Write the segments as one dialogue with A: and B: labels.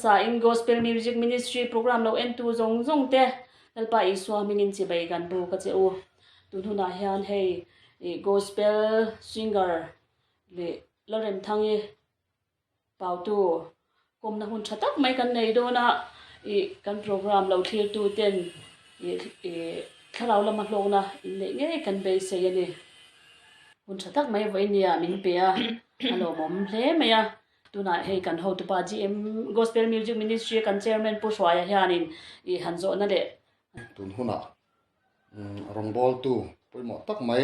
A: sa in gospel music ministry program lo en tu zong te nalpa iswa mingin chi bai kan bu ka che u tunhuna hian hei gospel singer le Remthangi Pautu komna hun thatak mai kan nei do na kan program lo thil tu ten thalaw lama hlong na in le nge kan be se ani hun thatak mai voi nia min pe a alo mom hle maya tuna hei kan ho tu pa GM gospel music ministry kan chairman pu swaya hianin hanzo na le
B: tunhuna rongbol tu poimo tak mai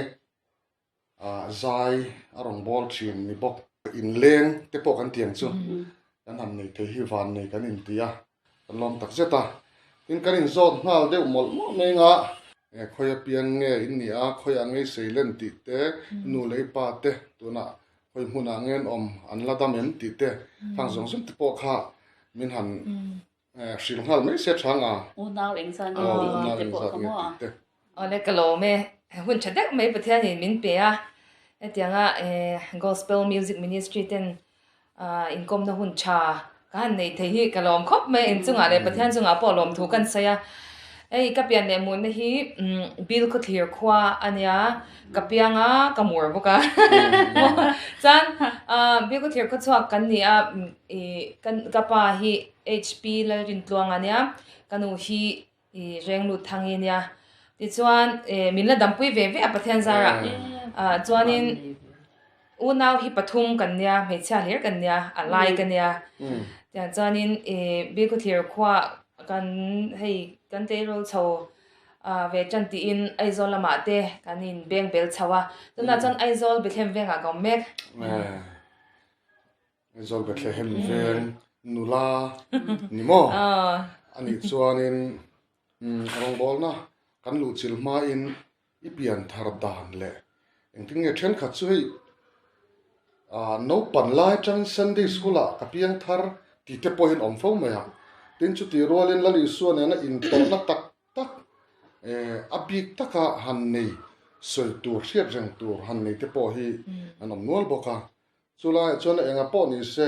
B: zai rongbol chin ni bok in leng te pok kan tiang chu kan ham nei the hi van nei kan in tia kan lom tak zeta in kan in zot hal deuh mol mo mai nga khoya piang nge in ni a khoya nge seilen ti te nu lei pa te tuna khoi huna ngen om an la dam em ti te phang zong zum te pok kha min han shil hal mai se changa
A: u naw eng san te pok ka mo
C: ole kalo me hun chadak mai pathian in min pe a etianga gospel music ministry ten income na hun cha kan nei the hi kalom khop me in chunga le pathian chunga polom thu kan saya ei kapian le mun hi bill ko clear khwa ania kapianga kamur boka chan bill ko clear ko chwa kan ni a kan kapa hi HP la rin tluang ania kanu hi renglu thangi nia ti chuan min la dampui ve ve a pathian zara chuanin unaw hi pathum kan nia mecha ler kan nia alai kan nia ta chuanin bill ko clear khwa kan hei kan te ro chho ve chan ti in aizol lama te kanin beng bel chawa tuna chan aizol bethem venga gom mek
B: aizol bethem veng nula nimo ani chuanin rongbol na kan lu chil ma in ipian thar dan le engting nge then khat chu hei no pan lai chang Sunday school a kapiang thar ti te po hin om fo maya tin chu ti rolin lali suan na in to na tak tak abik taka han nei soi tur hriat reng tur han nei te po hi anom nual boka chula chona enga po ni se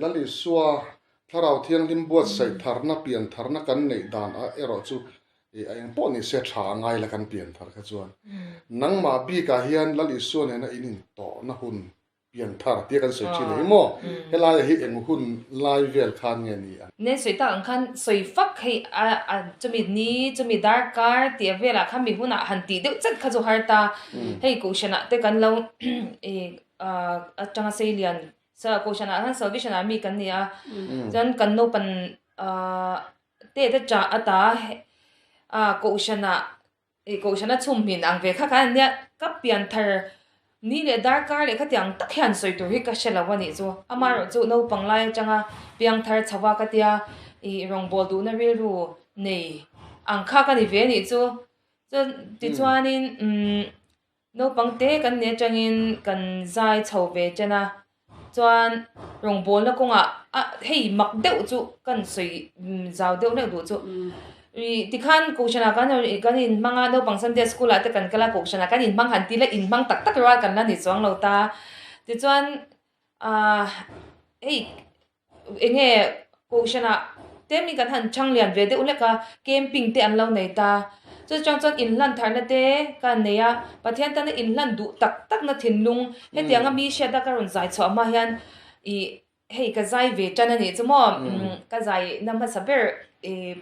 B: lali suwa tharau thiang lim buat sai tharna pian tharna kan nei dan a ero chu ayang po ni se tha ngai la kan pian thar kha chuan nang ma bi ka hian lali suan na inin to na hun pian thar ti kan soi chi le mo helai hi eng hun lai vel khan nge ni
C: ne soi ta ang khan soi fak hei a chumi ni chumi dar kar ti vela khan mi huna han ti deuh chat kha zo har ta hei ko shana te kan lo atanga selian sa ko shana han salvation army kan ni a jan kan no pan te cha ata ko shana chum min ang ve kha kan nia ka pian thar ni le dar kar le khatiang tak hian soi tur hi ka shela wani chu amaro chu no panglai changa piang thar chawa ka tia rongbol du na ri ru nei ang kha ka ni ve ni chu ti chuanin no pangte kan ne changin kan zai chho ve chana chuan rongbol na konga hei mak deuh chu kan soi zaw deuh le du chu tikhan kushana kan in manga no pang Sunday school ate kan kala kushana kan in mang han ti la in mang tak tak ra kan la ni chuang lo ta ti chuan ei enge kushana temi kan han changlian ve de uleka camping te an lo nei ta chu chang in lan thar na te kan neya pathian ta na in lan du tak tak na thinlung he tianga mi sheda ka ron zai chho ma hian hei ka zai ve chana ni chumo ka zai namha saber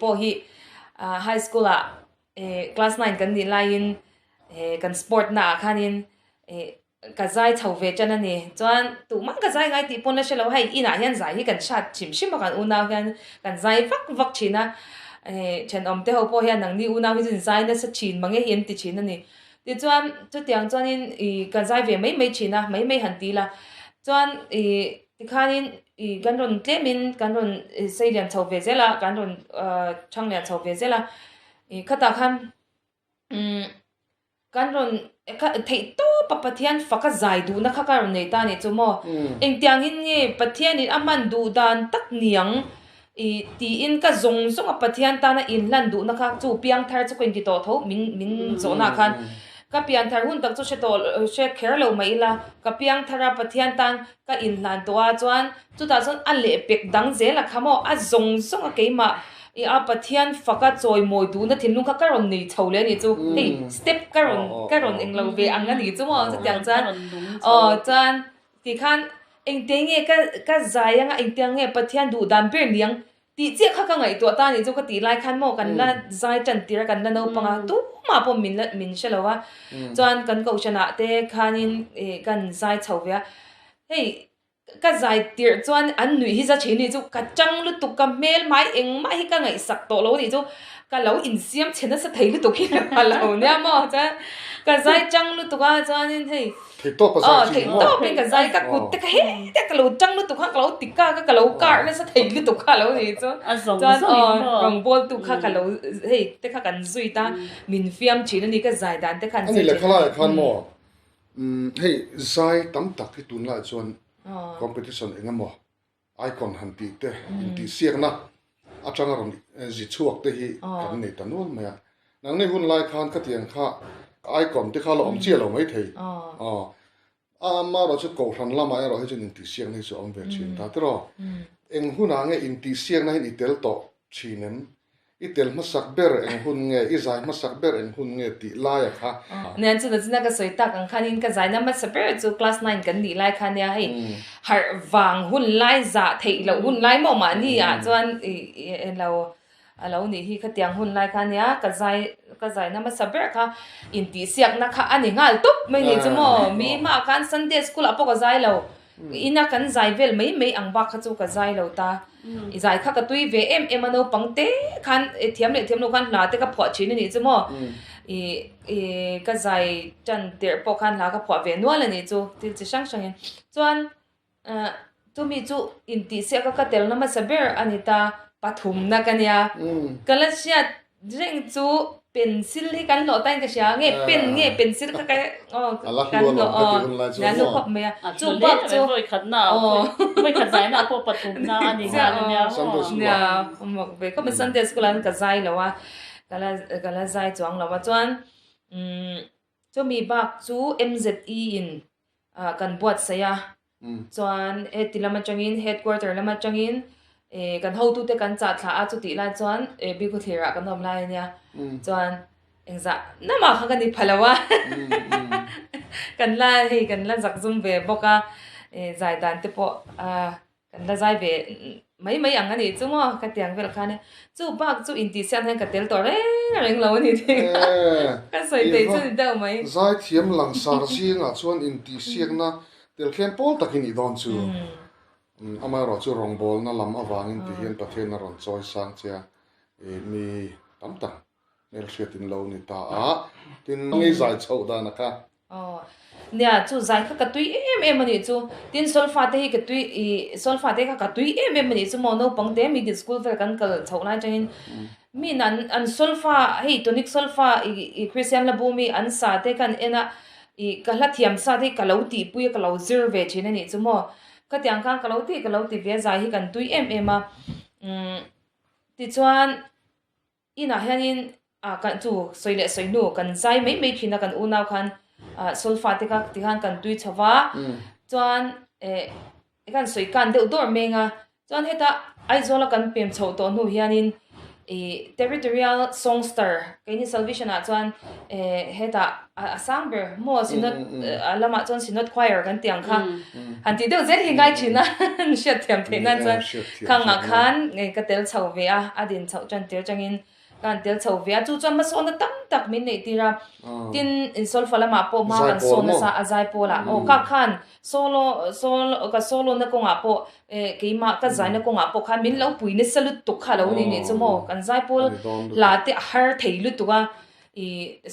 C: po hi high school class 9 kan ni lain kan sport na khanin ka zai chho ve chana ni chuan tu mang ka zai ngai ti pon la shelo hai ina hian zai hi kan shat chim shim kan una kan zai vak china chen om te ho po hian nang ni una hi jin zai na sa chin mange hian ti chin ani ti chuan chu tiang chuan in ka zai ve mai china mai han ti la chuan ti khanin kan ron tlemin kan ron seilian chho ve zela kan ron changlia chho ve zela khata khan kan ron thei to papathian faka zai du na kha ka ron nei ta ni chumo eng tiang in nge pathian in aman du dan tak niang ti in ka zong a pathian ta na in lan du na kha chu piang thar chu koin ki to tho min zo na khan ka pian thar hun tak chu she kher lo mai la ka piang thara pathian tan ka in hlan to a chuan chu ta chuan a le pek dang je la khamo a zong zong a keima i a pathian faka choi moi du na thin lung kha karon nei chhole ni chu hey step karon englo ve ang ani chu mo chu tiang chan chan ti khan engte nge ka zaya nga engte nge pathian du dan ber liang ti che kha ka ngai to ta ni chu ka ti lai khan mo kan la zai chan tira kan la no panga tu ma po min shalawa chuan kan ko chana te khanin kan zai chhawya hey ka zai tir chuan an nui hi za chini chu ka chang lu tu ka mel mai eng mai hi ka ngai sak to lo ni chu ka lo in siam chena sa thei lu tu ki la lo nya mo cha ka zai chang lu tu ka chuan in hey
B: thei to pa sa chi
C: thei to pe ka zai ka kut te ka he te ka lo chang lu tu ka lo tikka ka lo kar na sa thei lu tu ka lo ni chu chuan rong bol tu ka lo hey te ka kan zui ta min fiam china ni ka zai dan te kan
B: ani le khala khan mo hey zai tam tak ki tun la chuan competition engamo icon han ti te ti siak na atanga rom ji chuak te hi kan nei tanul maya nang nei hun lai khan ka tiang kha icon te kha lo om chia lo mai thei ma ro chu ko ran lama ro he chen ti siak nei chu om ve chin ta tro eng hun ange in ti siak na hin itel to chinen itel masak ber eng hun nge izai masak ber eng hun nge ti la ya kha
C: nen chu na ka soi tak ang khanin ka zai na ma saber chu class 9 kan ni lai khan ya hei har wang hun lai za thei lo hun lai mo ma ni ya chuan lo ni hi kha tiang hun lai khan ya ka zai na ma saber kha in ti siak na kha ani ngal tup mai ni chu mo mi ma kan Sunday school apo ka zai lo ina kan zai vel mai ang ba kha chu ka zai lo ta i zai kha ka tui ve em ano pangte khan thiam lo khan la te ka phwa chin ni chu mo ka zai chan ter po khan la ka phwa ve no la ni chu til chi sang sang chuan tu mi chu in ti se ka tel na ma saber anita pathum na kanya kalasya jeng chu pencil hi kan lo tan ka sia nge pencil ka kan lo na no khop me chu ba chu
A: voi khat na voi khat zai na po pathum na ani ga
C: nya mo be ko me Sunday school an ka zai lo wa kala zai chuang lo wa chuan chu mi bak chu MZE in kan buat saya chuan tilama changin headquarter lama changin kan ho tu te kan cha thla a chu ti la chuan bi ku thira kan nom lai nia chuan engza na ma kha kan ni phalawa kan la zak zum ve boka zai dan te po kan la zai ve mai ang ani chu mo ka tiang vel khane chu bak chu in ti sian han ka tel to reng lo ni the ka soi te chu da mai
B: zai thiam lang sar singa chuan in ti siak na tel khem pol takin i don chu ama ro chu rong bol na lam awangin ti hian pathian na ron choi sang chia mi tam tam nel hriatin lo ni ta tin ngai zai chho da na ka
C: nia chu zai kha ka tui em ani chu tin solfa te hi ka tui solfa te ka tui em ani chu mo no pangte mi di school ver kan kal chholai changin mi nan an solfa hei tonic solfa i Christian la bumi an sa te kan ena i kala thiam sa te kalauti pui kalauzer ve chine ni chu mo ka tiang khan kalauti ve zai hi kan tui em a ti chuan ina hianin kan chu soile soinu kan zai mai phina kan unaw khan sulfa te ka ti khan kan tui chawa chuan kan soi kan de dor menga chuan heta aizola kan pem chho to nu hianin territorial songster kaini salvation a chuan heta asangber mo sinot alama chuan sinot choir kan tiang kha hanti deu zel hi ngai china shet thiam theina chuan khanga khan ka tel chho ve a adin chho chan tir changin kan tel chho ve chu chuan ma son tam tak min nei tira tin solfa lama po ma kan son sa azai pola ka khan solo na ko nga po ke ma ka zai na ko nga po kha min lo pui ne salut tu kha lo ni chu mo kan zai pol la te har theilu tu ga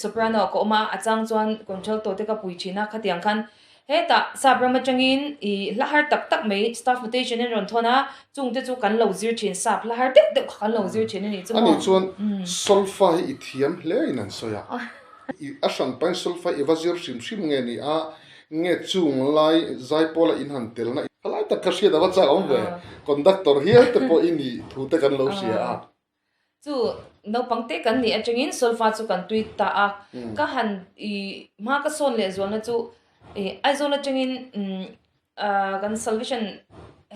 C: soprano ko ma achang chuan control to te ka pui china khatiang khan heta sabrama changin lahar tak mai staff mutation en ron thona chung te chu kan lo zir chin sap lahar te kan lo zir chin ni chu
B: ani chuan solfa hi ithiam hle in an soya asan pan solfa evazir sim nge ni nge chung lai zai pola in han tel na kalai ta ka sia da wa cha om ve conductor here te po ini thu te kan lo sia
C: chu no pangte kan ni atangin sulfa chu kan tui ta a ka han I ma ka son le zon na chu ai zon atangin kan salvation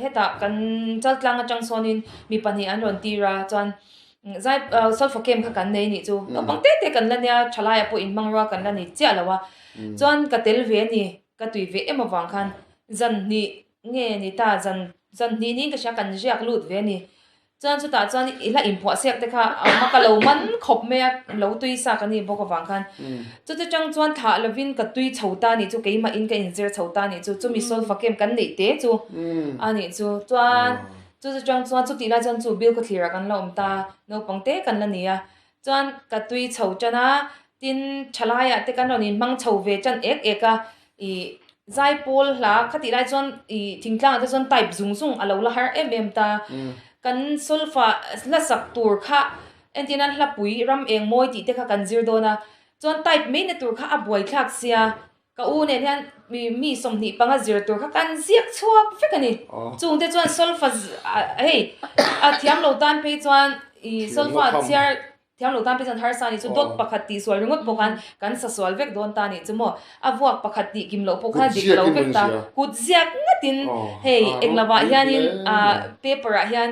C: heta kan chaltlang atang sonin mi pani an ron tira chuan zai sulfa kem kha kan nei ni chu no pangte te kan la nia thalai po in mangra kan la ni cha lawa chuan ka tel ve ni ka tui ve em awang khan zan ni nge ni ta zan ni ka sha kan jiak lut ve ni chuan chu ta chuan ila impua siak te kha ma ka lo man khop me lo tui sa ka ni bok awang khan chu chu chang chuan tha lovin ka tui chhota ni chu keima in ka in zer chhota ni chu mi sulfa kem kan nei te chu ani chu chuan chu chang chuan chu ti la chuan chu bil ko thira kan lo ta no pangte kan la nia chuan ka tui chho chana tin thalaya te kan ron in mang chho ve chan ek a I zai pol la khati lai chuan I thingtlang te chuan type zung alo la har em ta kan sulfa la sak tur kha entinan hla pui ram eng moi ti te kha kan zir dona chuan type me na tur kha a buai thlak sia ka u ne hian mi somni panga zir tur kha kan ziak chuak fekani chung te chuan sulfa hey a thiam lo tan pe chuan I sulfa chiar thiam lo tan pe chuan har sa ni chu dot pakhat ti swal ringot pokan kan sa swal vek don ta ni chumo avuak pakhat ti kim lo pokha dik lo vek ta kut ziak ngatin hey englawa hianin paper a hian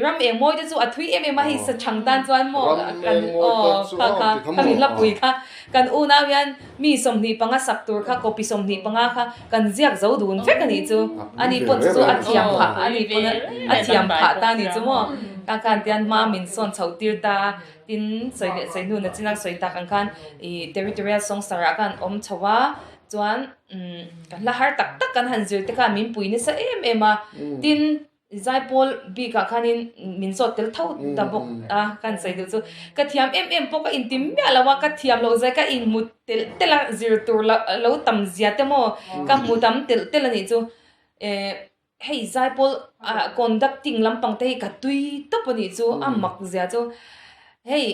C: ram eng moi te chu a thui em a hi sa changtan chuan mo kan kan la pui kha kan u na hian mi somni panga saktur kha copy somni panga kha kan ziak zo dun vek ani chu ani pon chu a thiam pha ani pon a thiam pha ta ni chu mo kan tian ma min son chautir ta tin soi nu na chinak soi ta kan territorial song sara kan om chawa chuan la har tak kan han zir te ka min pui ni sa em a tin zaipol bi ka khanin min so tel thau ta bok kan sai du chu ka thiam em poka in tim ya lawa ka thiam lo zai ka in mut tel zir tur lo tam zia te mo ka mutam tel ani chu hey zaipol conducting lampang te ka tui to pani chu amak zia chu hey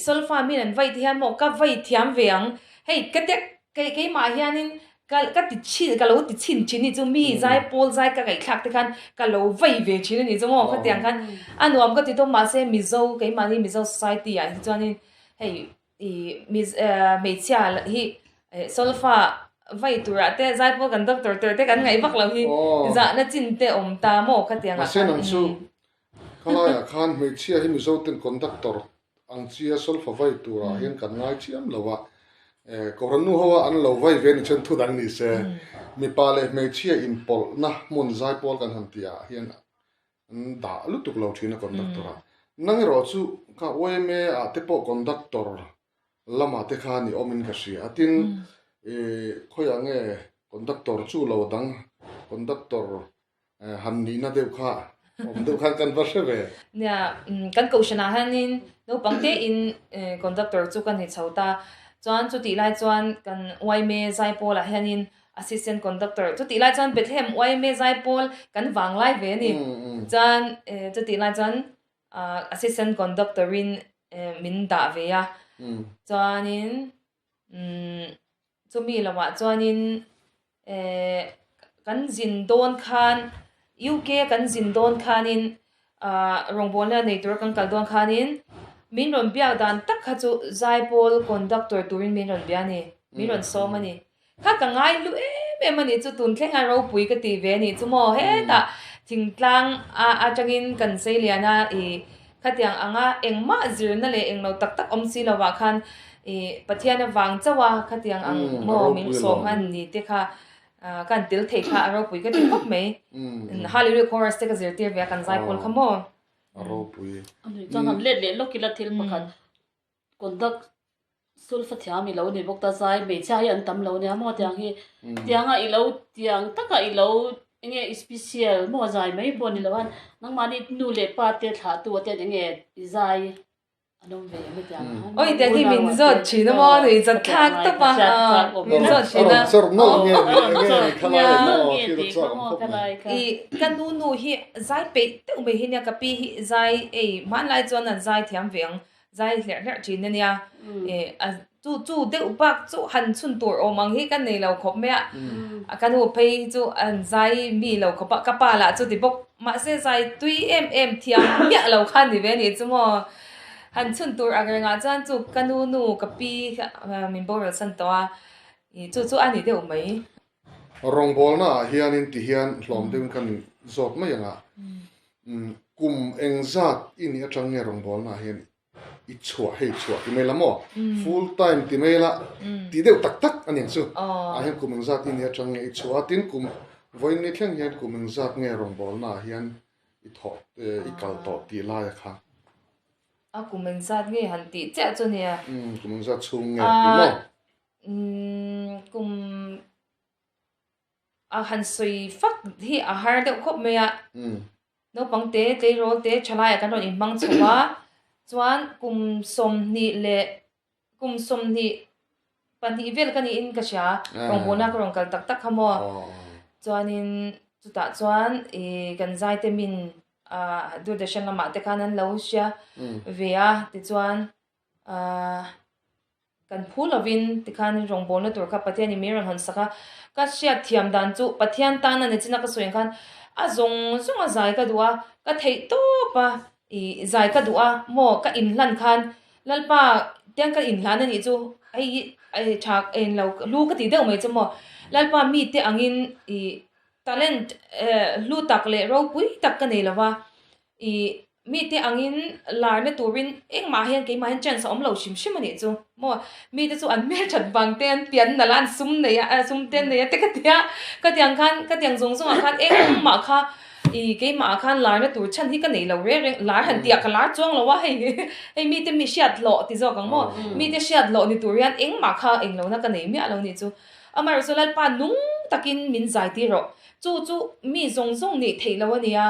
C: sulfa min an vai thiam mo ka vai thiam veang hey ka tek ke ma hianin ka ti chi ka lo ti chin ni chu mi zai pol zai ka kai thak te khan ka lo vai ve chin ni chu mo ka tiang khan anuam ka ti to ma se mi zo ke ma ni mi zo society a chuan hey me chia hi sulfa vai tura te zai pol kan doctor te kan ngai bak lo hi za na chin te om ta mo ka tiang a
B: sen an chu khala ya khan me chia hi mi zo ten conductor ang chia sulfa vai tura hian kan ngai chiam lawa koran nu hawa an lo vai ve ni chen thu dang ni se mi pa le me chia in pol na mun zai pol kan han tia hian da lu tuk lo thina conductor nang ro chu ka oi me a te po conductor lama te kha ni omin ka sia atin khoya nge conductor chu lo dang conductor han ni na deu kha om deu kha kan va se ve
C: nya kan ko shana hanin no pangte in conductor chu kan hi chauta chuan chu ti lai chuan kan wai me zai pol a hianin assistant conductor chu ti lai chuan bethem wai me zai pol kan wang lai ve ni chuan chu ti lai chuan assistant conductor in min da ve ya chuanin chu mi lawa chuanin kan zin don khan UK kan zin don khanin rongbon la nei tur kan kal don khanin min ron biak dan tak kha chu zaipol conductor turin min ron bia ni min ron so mani kha ka ngai lu em ani chu tun thlenga ro pui ka ti ve ni chu mo he ta thingtlang a changin kan sei liana khatiang anga engma zir na le englo tak om si lawa khan pathiana wang chawa khatiang ang mo min som han ni te kha kan til thei kha ro pui ka ti khop me hallelujah chorus te ka zir tir bia kan zaipol khamo
B: aro pui
A: ani chuan han let lokila thil pakhat conduct sulfa thiami lo ni bokta zai me cha hi an tam lo ne mo tiang hi tianga i lo tiang taka i lo nge special mo zai mai bon ni lawan nang mani nu le pa te tha tu te nge zai anom ve me tiang
C: oi te hi min zot china mo ni zat khak ta pa min zot china
B: sor no nge khala no
A: ti mo khalai ka
C: I kan nu hi zai pe te me hi nya ka pi hi zai man lai chuan an zai thiam veng zai hler chin nia chu de upak chu han chun tur o mang hi kan nei lo khop me a kan hu pei chu an zai mi lo khop ka pa la chu ti bok ma se zai tui em thiam ya lo khan ni ve ni chu mo han chun tur agar nga chan chu kanu nu kapi min boral san to a I chu ani deuh mai
B: rong bol na hian in ti hian hlom deun kan zot mai anga kum engzat in atang nge rong bol na hian I chua hei chua ti mai lamo full time ti mai la ti deuh tak tak ani chu a hian kum engzat in atang nge I chua tin kum voin ni thleng hian kum engzat nge rong bol na hian I tho I kal to ti la ya kha
C: a kumeng zat nge han ti cha chu nia
B: kum engzat chung nge ti mo
C: kum a han soi fak hi a har deuh khop mai a no pangte te rol te chalai kan ron in mang chawa chuan kum som ni le kum som ni pan hi vel kan in ka sha rong bona ka rong kal tak tak khamo chuan in chuta chuan kan zai te min dur de shan lama te kanan lo sia vea te chuan kan phulovin ti khan rong bona tur ka pathian I meron hon saka ka sia thiam dan chu pathian ta na ne china ka soeng khan a zong a zai ka duwa ka thei to pa I zai ka duwa mo ka in hlan khan lalpa tiang ka in hlan ani chu ai thak en lo lu ka ti deuh mai chu mo lalpa mi te angin I talent lu tak le ro pui tak ka nei lawa I mi te angin lar na turin eng ma hian ke ma hian chance om lo shim shim ani chu mo mi te chu an mer that bang ten pian na lan sum nei a sum ten nei te ka tiang khan ka tiang zong zong khan eng ma kha I ke ma khan lar na tur chan hi ka nei lo re lar han tia ka lar chong lo wa hei ei mi te mi shiat lo ti zo kang mo mi te shiat lo ni turian eng ma kha eng lo na ka nei mi a lo ni chu amar so lal pa nung takin min zai ti ro chu mi zong zong ni thei lo ani a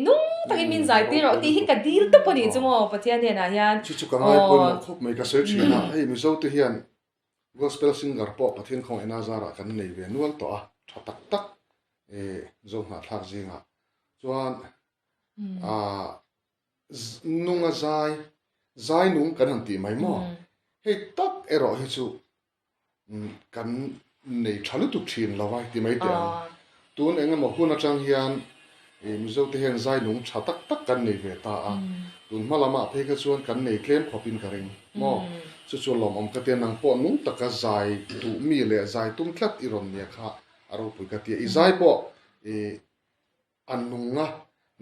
C: nung takin min zai ti ro ti hi ka dil to pani chu mo pathian ne na hian
B: chu ka ngai pon khop mai ka search na hei mi zo te hian gospel singer po pathian khong ena zara kan nei ve nual to a tha tak tak zo na thak jinga chuan nunga zai nung kan han ti mai mo hei tak ero hi chu kan nei thalu tu thin lawai ti mai te tun enga mo huna chang hian mizo te hian zai nung tha tak tak kan nei ve ta a tun malama phe ka chuan kan nei claim khopin ka ring mo chu lom om ka te nang po nung taka zai tu mi le zai tum thlat I ron nia kha aro pui ka ti I zai po annunga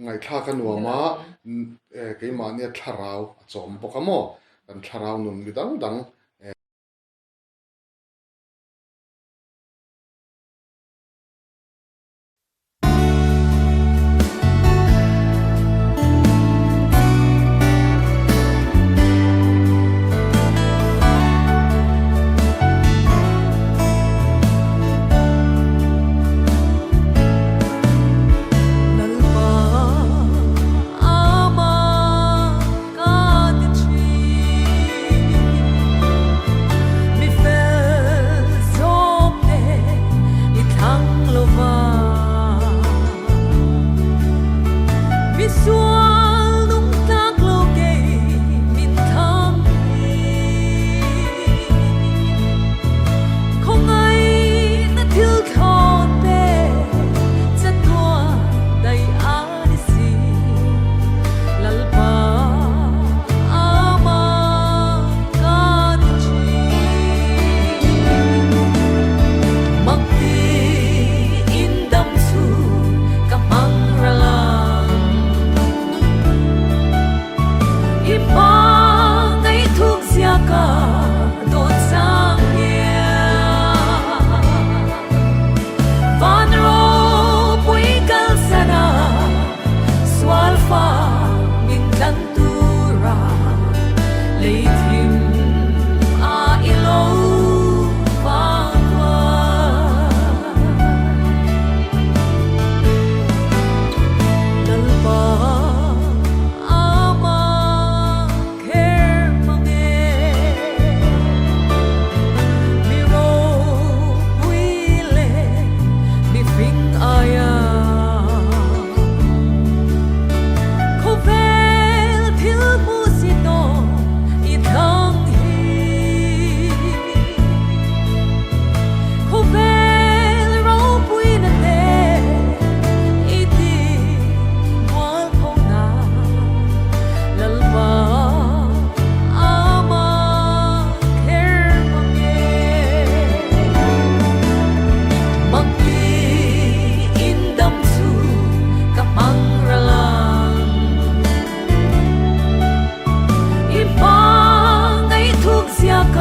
B: ngai thla ka nuama ke ma nia tharau chom pokamo kan tharau nun midang dang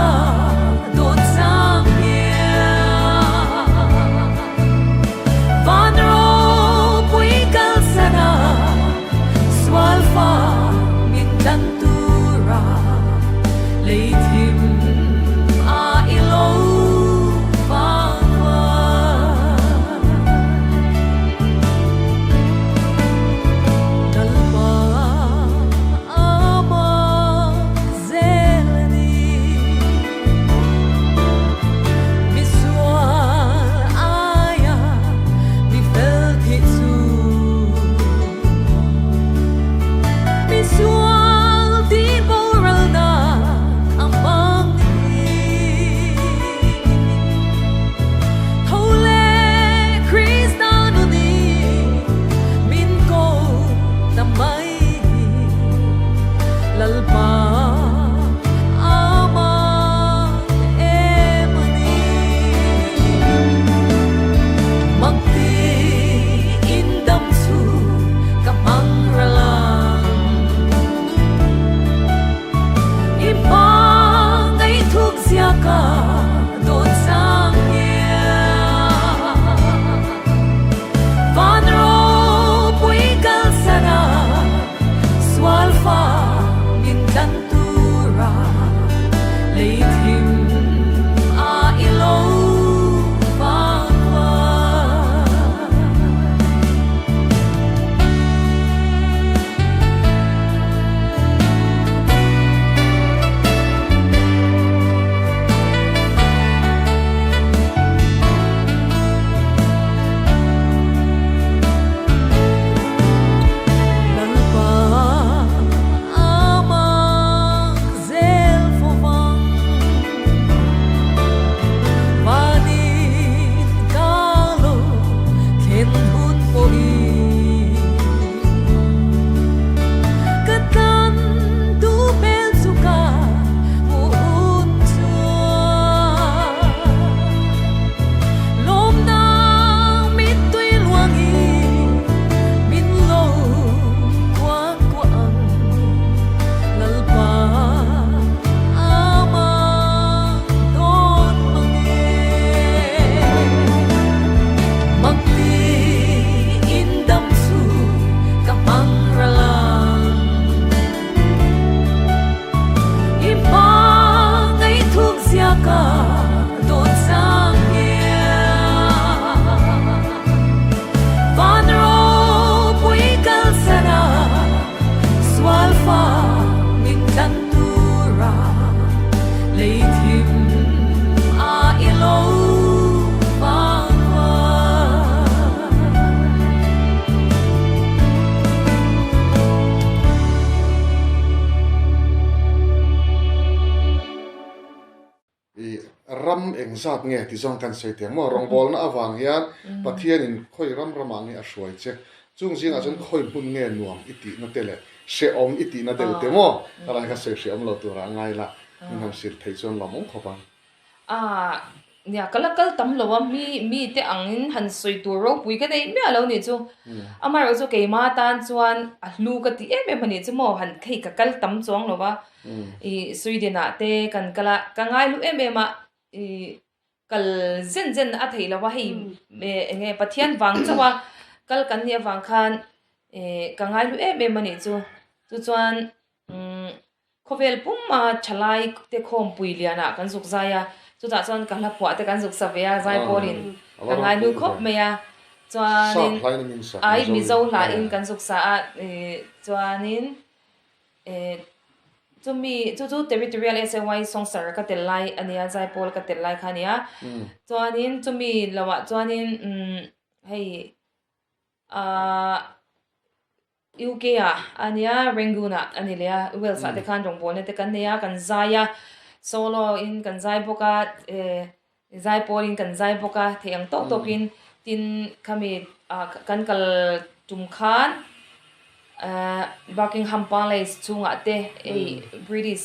D: ka don sang van ro pui kal sana swal fa min dan tura leithim a ilo pangwa dalpa ama zelani visual aya vi felt it too visual di moral na among ni thole kristano ni min ko tamay lalpa amang emani magti indam su kamang ralang ibang ay thuk siya ka doon sang van ro pui kal sana swal fa min dan tura leithim a ilo pangwa lalpa amang zel fovang vanit kalo ken hun poi katan tu pel suka muun lom nang mit tui luangi min lo quang quang lalpa amang don mangi magti indam su kamang ralang ibang ay thuk siya ka doon sang van ro pui kal sana swal fa min dan tura leithim a ilo pangwa
B: i ram eng zat nge ti zong kan sei te mo rong bol na awang hian pathian in khoi ram ramangi a hruai che chung jing a chon khoi bun nge nuam iti na tele she om iti na del te mo ala ka se she om lo tu ra ngai la min ham sir thei chon lamong khopa
C: nya kalakal tam lo mi te angin han soi tu ro pui ka dei me alo ni chu amar ro chu ke ma tan chuan a hlu ka ti em em ni chu mo han khei ka kal tam chuang lo wa i sweden a te kan kala ka ngai lu em em a i kal zen a thei lo wa hei me nge pathian wang chawa kal kan nia wang khan ka ngai lu em em ni chu chuan khovel pum ma chalai te khom pui liana kan zuk zaya chu ta chuan kan la phwa te kan zuk savea zai porin ka ngai lu khop me ya chuanin ai mi zo la in kan zuk sa a chuanin chu territorial SY songsar ka telai ania zai pol ka telai khania chuanin chumi lawa chuanin hei UK ania Ranguna anilia Wales te kan rong bol ne te kan nia kan zaya solo in kan zai boka zai pol in kan zai boka theng tok tokin tin kami kan kal tum khan Buckingham Palace chunga te British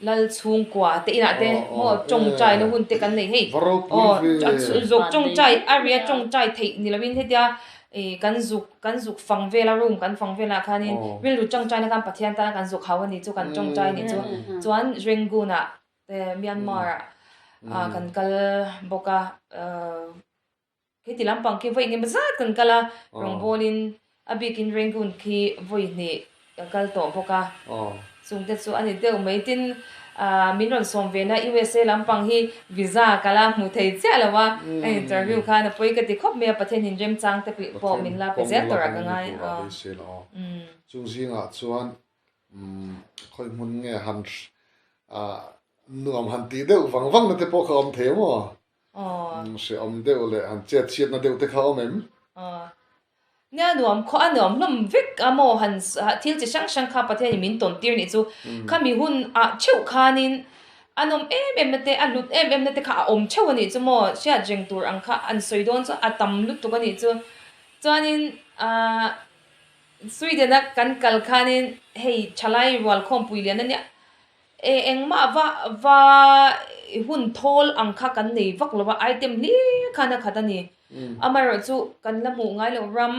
C: lal chung kwa te ina te mo chong chai no hun te kan nei hei zok chong chai area chong chai thei ni lawin he dia kan zuk fangvela room kan fangvela khanin wil lu chong chai na kan pathian ta kan zuk hawa ni chu kan chong chai ni chu chuan Ranguna te Myanmar kan kal boka ke ti lampang ke voi nge mazat kan kala rong bolin abikin rengun ki voi ni kal to boka sung te chu ani deu mai tin min ron som ve na USA lampang hi visa kala mu thei che lawa interview kha na poi ka ti khop me pathen in rem chang te pi po min la pe zel tor ka ngai
B: chung zinga chuan khoi mun nge han nuam han ti deuh wang na te po khom the mo se om deuh le han chet chiat na deuh te kha om em
C: nya nuam kho anuam lum vik amo han thil chi sang sang kha pathen min ton tir ni chu khami hun cheu khanin anom em na te alut em na te kha om cheu ni chu mo sia jeng tur ang kha an soidon chu atam lut tu ka ni chu chuanin Sweden kan kal khanin hei chalai wal khom puilian ania engma va hun thol ang kha kan nei vak lova item li khana khatani amaro chu kan lamu ngai lo ram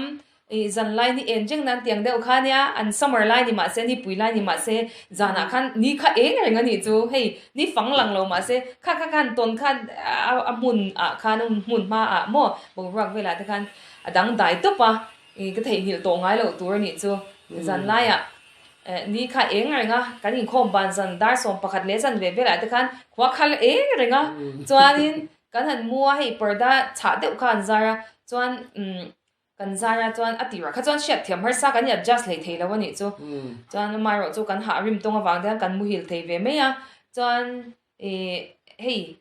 C: zan lai ni enjeng nan tiang deuh khania an summer lai ni ma se ni pui lai ni ma se zana khan ni kha renga ni chu hei ni fanglang lo ma se kha kan ton khan amun khan mun ma mo bo rak vela te khan adang dai to pa cái thể hiểu tổ ngái lâu tuổi này chưa dần lai ni kha renga kan in khom ban zan dar som pakhat le zan ve lại te khan khwa khal renga chuanin kan han mua hei parda cha deuh khan zara chuan kan zara chuan atira kha chuan shet thiam har sa kan adjust le thei lo ni chu chuan mai ro chu kan ha rim tonga wang de kan mu hil thei ve me ya chuan hei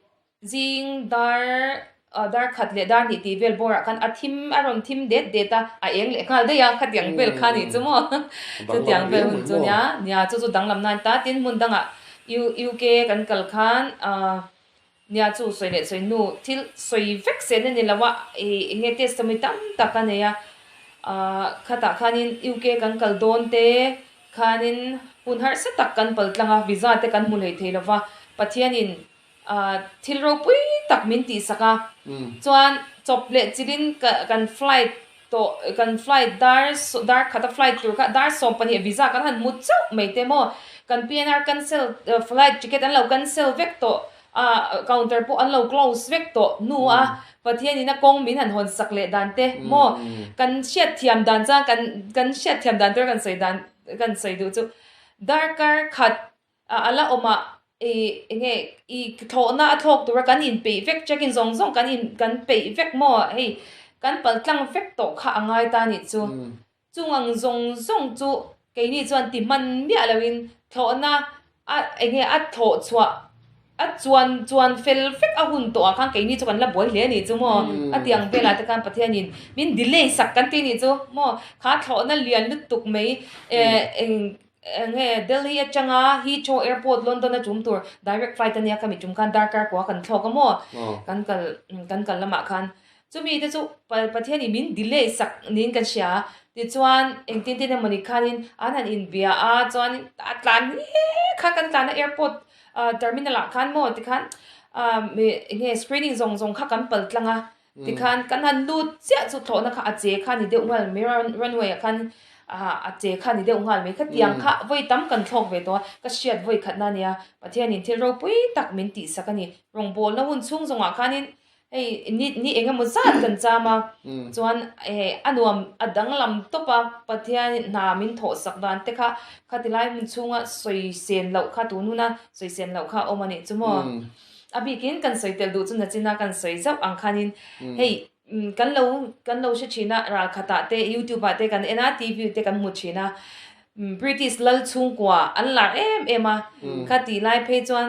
C: jing dar khat le dar ni ti vel bora kan athim aron thim det ta eng le khal de ya khat yang vel khani chu mo chu tiang vel hun chu nya chu danglam nan ta tin mun danga UK kan kal khan nya chu soi le soi nu thil soi vek se ne lawa nge test mi tam ta ka ne ya khata khanin UK kan kal don te khanin hun har se tak kan pal tlanga visa te kan mu le theilawa pathianin thil ro pui tak min ti saka chuan chop le chilin kan flight dar khata flight tur ka dar som pani visa kan han mu chau mai te mo kan PNR cancel flight ticket an lo cancel vek to counter po an lo close vek to nu pathian ina kong min han hon sak le dan te mo kan siat thiam dan cha kan siat thiam dan ter kan sei du chu dar kar khat ala oma nge thona thok tur kan in pe vek check-in zong kan pe vek mo hei kan pal tlang vek to kha angai ta ni chu chungang zong chu ke ni chuan ti man mi alawin thona nge tho chwa chuan fel vek hun to khang ke ni chu kan la boi le ni chu mo atiang vela ta kan pathianin min delay sak kan ti ni chu mo kha thona lian lut tuk mai nge Delhi changa Heathrow airport London na chum tur direct flight ania kami chum kan darkar ko kan thok mo kan kal lama khan chumi te chu pathiani min delay sak nin kan sia ti chuan engtin tin mani khanin anan in bia chuan atlan kha kan tlan airport terminal khan mo ti khan nge screening zong kha kan pal tlanga ti khan kan han lut sia chu thona kha ache khan ni de ungal runway khan che kha ni de ungal me kha tiang kha voi tam kan thok ve to ka shiat voi khat na nia pathian in thil ro pui tak min ti sakani rong bol na hun chung zonga khanin ei ni enga mo zat kan chama chuan anuam adang lam topa pathian na min tho sak dan te kha khatilai mun chunga soi sen lo kha tu nu na soi sen lo kha omani chumo abi kin kan soi tel du chu na china kan soi zap ang khanin hei kan lo she china ral khata te YouTube te kan ena TV te kan mu china British lal chung kwa an lar ema khati lai phe chuan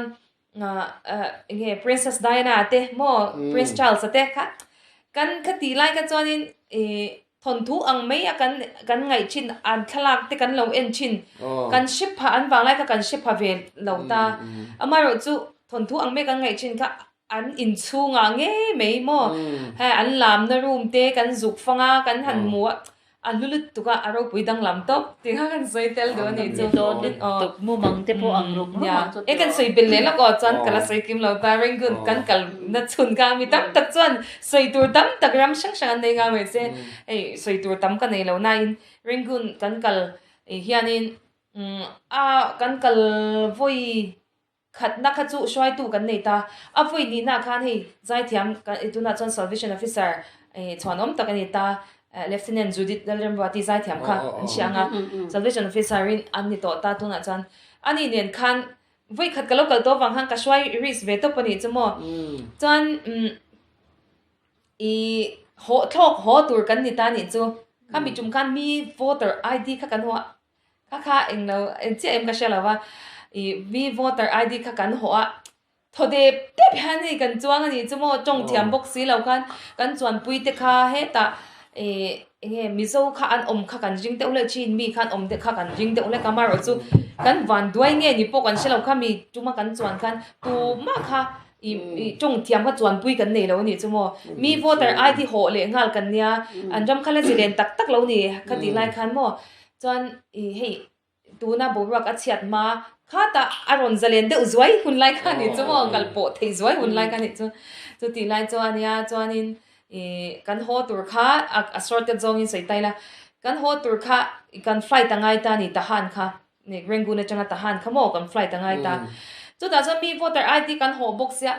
C: nge Princess Diana te mo Prince Charles te kha kan khati lai ka chuanin thon thu ang mai kan ngai chin an thalak te kan lo en chin kan ship pha an wang lai ka kan ship pha ve lo ta amaro chu thon thu ang mai kan ngai chin ka an in chunga nge mei mo ha an lam na room te kan zuk fanga kan han mu an lulut tuka aro puidang lam top ti kan soi tel do ni chu
A: tuk mu mang te po ang ruk
C: ya kan soi bil le la ko chan kala soi kim lo ta ring gun kan kal na chun ka mi tam tak chuan soi tur tam tak ram sang sang an nei nga me se soi tur tam ka nei lo na in ring gun kan kal hianin kan kal voi khát na khát chu xoay tu kan nei ta a voi ni na khan hi Zaithiam kan ituna chon salvation officer chon om tak ani ta Lieutenant Judith Dalrembati Zaithiam kha chianga salvation officer in an ni to ta tuna chan ani nen khan voi khat kalo kal to wang hang ka swai risk ve to pani chmo chan i ho thok ho tur kan ni ta ni chu kha mi chum khan mi voter ID kha kan ho kha englo che em ka shalawa i vi voter ID kha kan ho a thode te phan ni kan chuang ani chmo chong thiam box si lo khan kan chuan pui te kha he ta nghe mizo kha an kha kan jing te ule chin mi khan te kha kan jing te ule kamar chu kan van duai nge ni po kan shelo kha mi chuma kan chuan khan tu ma kha i chong thiam kha chuan pui kan nei lo ni chumo mi voter ID ho le ngal kan nia an ram khala zilen tak tak lo ni kha ti lai khan mo chuan i hei tu na borak a chiat ma kha ta aron zalen de uzwai hun lai khan ni chumo gal po thei zwai hun lai khan ni chu ti lai chuan ya chuan in kan ho tur kha assorted zong in sai la kan ho tur kha kan flight angai ta ni tahan kha ne rengu na changa tahan kha mo kan flight angai ta chu da so mi voter ID kan ho box ya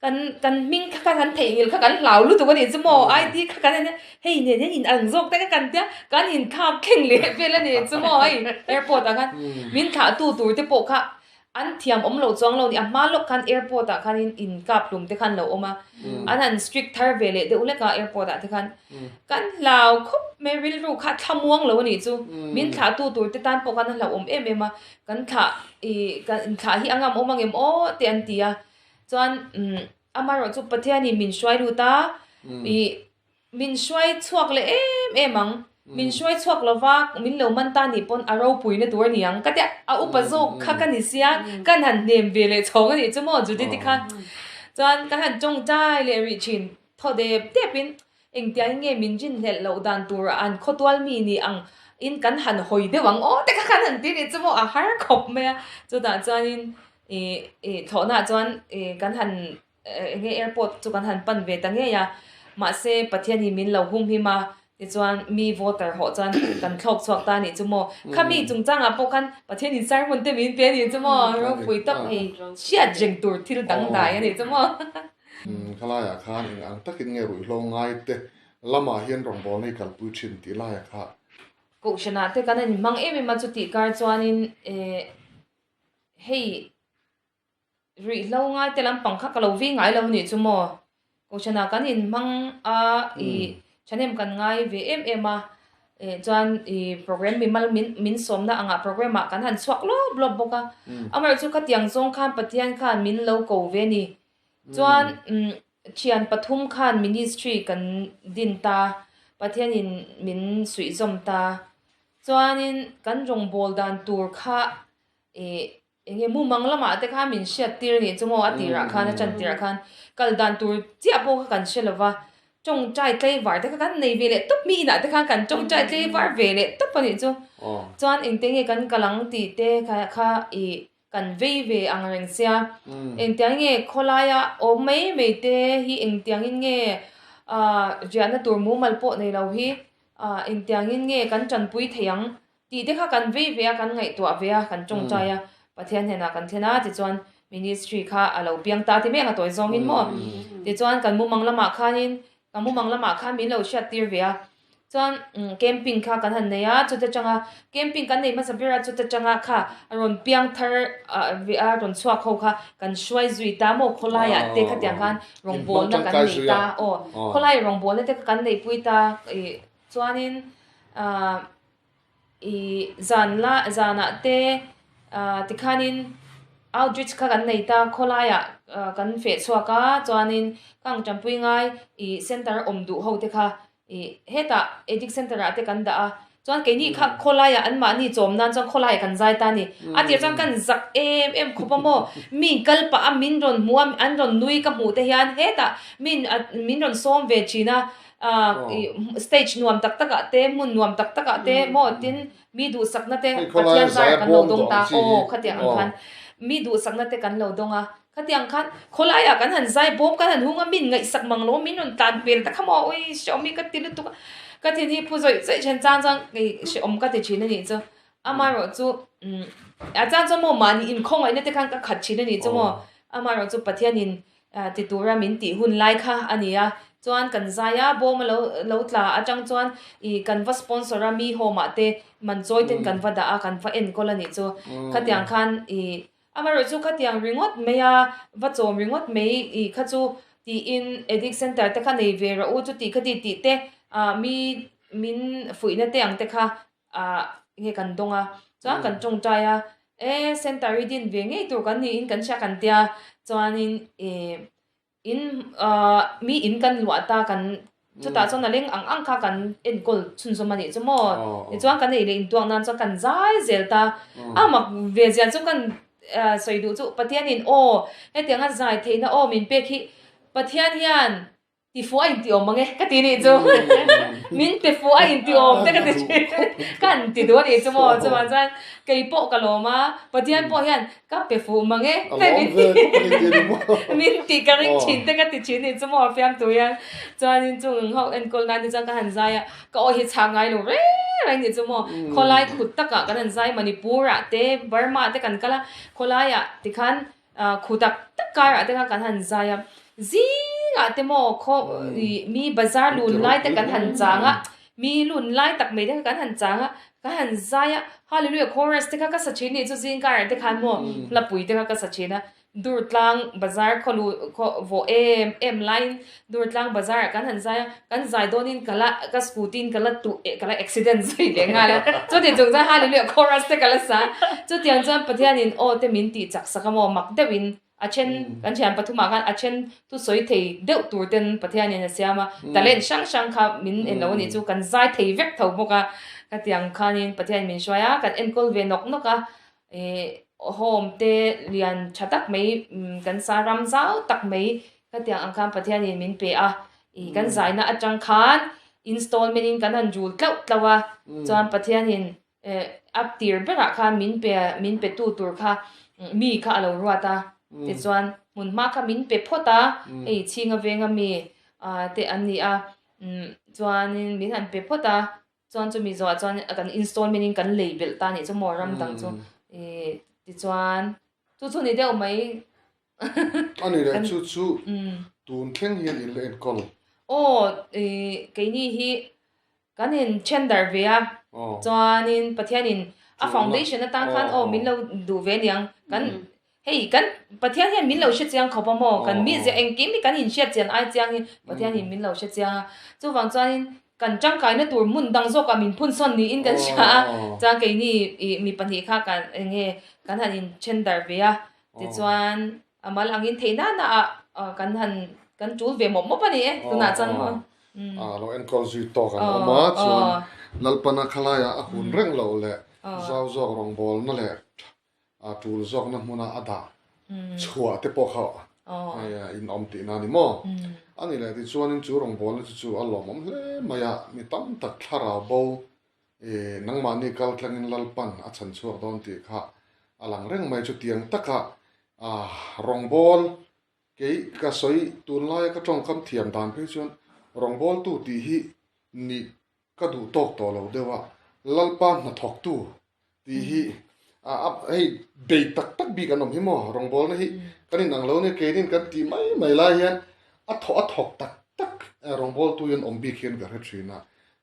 C: kan ming kha kan theingil kha kan lau lu tu kan in mo ID kha kan ne hei ne in ang zok ta kan tia kan in khap kheng le vela ni mo ai airport a kan min kha tu tur te po kha an thiam lo chong lo ni ma lok khan airport a khan in kap lum te khan lo oma an strict thar vele de ule ka airport a te khan kan lao khop meril ru kha thamuang lo ni chu min kha tu tur te tan po kan la em ma kan kha hi angam omang em o te an tia chuan amaro chu pathiani min shwai ru ta i min shwai chuak le em ang min shwai chuak lova min lo man ta ni pon aro pui na tur niang ka te a upazo kha kan ni sia kan han nem vele chong ani chumo judi ti kha chuan kan han chong chai le ri chin thode te pin eng tia nge min jin hel lo dan tur an khotwal mi ni ang in kan han hoi de wang o te kha kan han ti ni chumo a har khop me chu da chuan in thona chuan kan han nge airport chu kan han pan ve ta nge ya ma se pathiani min lo hum hi ma ti chuan mi voter ho chuan kan thlok chuak ta ni chumo khami chungchang a po khan pathiani sar mun te min pe ni chumo ro pui tap hei sia jeng tur thil dang dai ani chumo
B: khala ya khan ang takin nge rui lo ngai te lama hian rong bol nei kal pu chin ti la ya kha
C: ko shana te kan ani mang em ma chu ti kar chuan in hei ri lo ngai te lam pang kha ka lo vi ngai lo ni chumo ko shana kan in mang a chanem kan ngai ve em a chuan program mi mal min som na anga program a kan han chuak lo blob boka amar chu ka tiang zong khan pathian khan min lo ko ve ni chuan chian pathum khan ministry kan din ta pathian in min sui zom ta chuan in kan rong bol dan tur kha enge mu manglama te kha min shat tir ni chumo atira khan chan tira khan kal dan tur chia po kan shelova chong chai tlei var te kan nei vele top mi na te kan chong chai tlei var vele top ani chu chuan engtenge kan kalang ti te kha kan ve ang reng sia engtiange kholaya o mei te hi engtiangin nge riana tur mu mal po nei lo hi engtiangin nge kan chan pui theyang ti te kha kan ve kan ngai to ve kan chong chaya pathian hena kan thena ti chuan ministry kha alo piang ta ti me nga toy zong in mo ti chuan kan mu manglama khanin kamu manglama kha min lo shat tir vea chuan camping kha kan han neya chuta changa camping kan nei ma sabira chuta changa kha aron piang thar vea ron chwa kho kha kan shwai zui ta mo kholaya te kha tyang kan rong bol na kan nei ta kholai rong bol te kan nei pui ta chuanin zana te tikhanin outreach kha kan nei ta kholaya kan fe chhuaka chuanin kang champui ngai center omdu ho te kha heta edic center ate kan da a chuan ke ni kha kholaya an ma ni chom nan chang kholaya kan zai ta ni atir chang kan zak em khopamo mi kalpa a min ron muam an ron nui ka mu te hian heta min ron som ve china stage nuam tak taka te mun nuam tak taka te mo tin mi du sakna te pathian zai kan lo dong ta khatia ang khan mi du sakna te kan lo donga khatiang khan kholaya kan han zai bom kan han hunga min ngai sak manglo min on tan pel ta khamo oi shomi ka tilu tu ka thi ni pu zoi zai chen chang chang ngai she om ka ti chin ni chu ama ro chu acha chomo mani in khong ai ne te khan ka khat chhin ni chomo ama ro chu pathian in ti tura min ti hun lai kha ania chuan kan zaya bom lo tla atang chuan I kan va sponsor a mi homa te man joy ten kan va da a kan va en kolani chu khatiang khan ama ro chu khatiang ringot meya va chom ringot mei kha chu ti in edic center te kha nei ve ro u chu ti khati ti te mi min fuina te ang te kha nge kan donga chuan kan chong taya center din ve ngei tur kan ni in kan sha kan tia chuan in mi in kan luata kan chuta chon na leng ang kha kan en kol chun so mani chumo chuan kan nei le in tuang nan cho kan zai zelta amak ve zia chu kan soidu chu pathian in he tianga zai theina min pe khi pathian hian ti fu ai ti mangi ka ti ni chu min te fu ai ti te ka ti kan ti do ni chu mo chu man chan kei po ka lo ma pathian po hian ka pe fu mangi te min ti ka ring chin te ka ti chin ni chu mo fiam tu yan chuan in chu ho en kol na ti chang ka han zai ka hi changai lo re rai ni chu mo kholai khut ta ka kan zai manipur te burma te kan kala kholaya ti khan khutak tak ka te kan han zai zi te mo kho mi bazar lun lai te kan han changa mi lun lai tak me te kan han changa ka han zaya hallelujah chorus te ka sachin ni chu zin ka te khan mo la pui te ka sachina durtlang bazar kholu vo em line durtlang bazar kan han zaya kan zai donin kala ka scooty kala tu kala accident zai le nga la chu ti chung za hallelujah chorus te kala sa chu tiang chan pathian in te min ti chak sakamo mak dewin achen kan chian pathuma kan achen tu soi thei deuh tur ten pathian in asiama talent sang kha min en lo ni chu kan zai thei vek tho moka ka tiang khanin pathian min shwaya kan enkol ve nok noka home te lian chatak mei kan saram zau tak mei ka tiang angkam pathian in min pe kan zai na atang khan installment in kan han jul tlawa chuan pathian in up tier bera kha min pe tu tur kha mi kha alo ruata te chuan mun ma kha min pe phota chinga venga mi te anni chuan min han pe phota chuan chu mi zo chuan kan installment in kan label ta ni chu moram dang chu ti chuan chu ni deuh mai
B: ani le chu tun thleng hian in le en kol
C: ke ni hi kan in gender ve chuan in pathian in foundation atang khan min lo du ve niang kan kan pathian hian min lo she chiang khopa mo kan mi je engki mi kan in she chen ai chiang hi pathian in min lo she chiang chu wang chuan in kan chang kai na tur mun dang zo ka min phun son ni in kan sha chang ke ni mi pani kha kan nge kan han in gender ve ti chuan amal angin theina na kan han kan chul ve mo pani tu na chan mo
B: lo en kol zui to kan ma chuan lalpana khalaya a hun reng lo le zau zo rong bol na le tul zok na hmuna ada chua te po kha in om ti na ni mo ani le ti chuan in chu rong bol chu a lom om hle maya mi tam tak thara bo nangma ni kal tlangin lalpan a chan chuak don ti kha alang reng mai chu tiang taka rong bol ke ka soi tun lai ka tong kam thiam dan phe chuan rong bol tu ti hi ni ka du tok to lo dewa lalpan na thok tu ti hi hey be tak bi kan om hi mo rong bol na hi kanin ang lo ne ke din kan ti mai lai hian a thok tak rong bol tu yan om bi khian ga re thina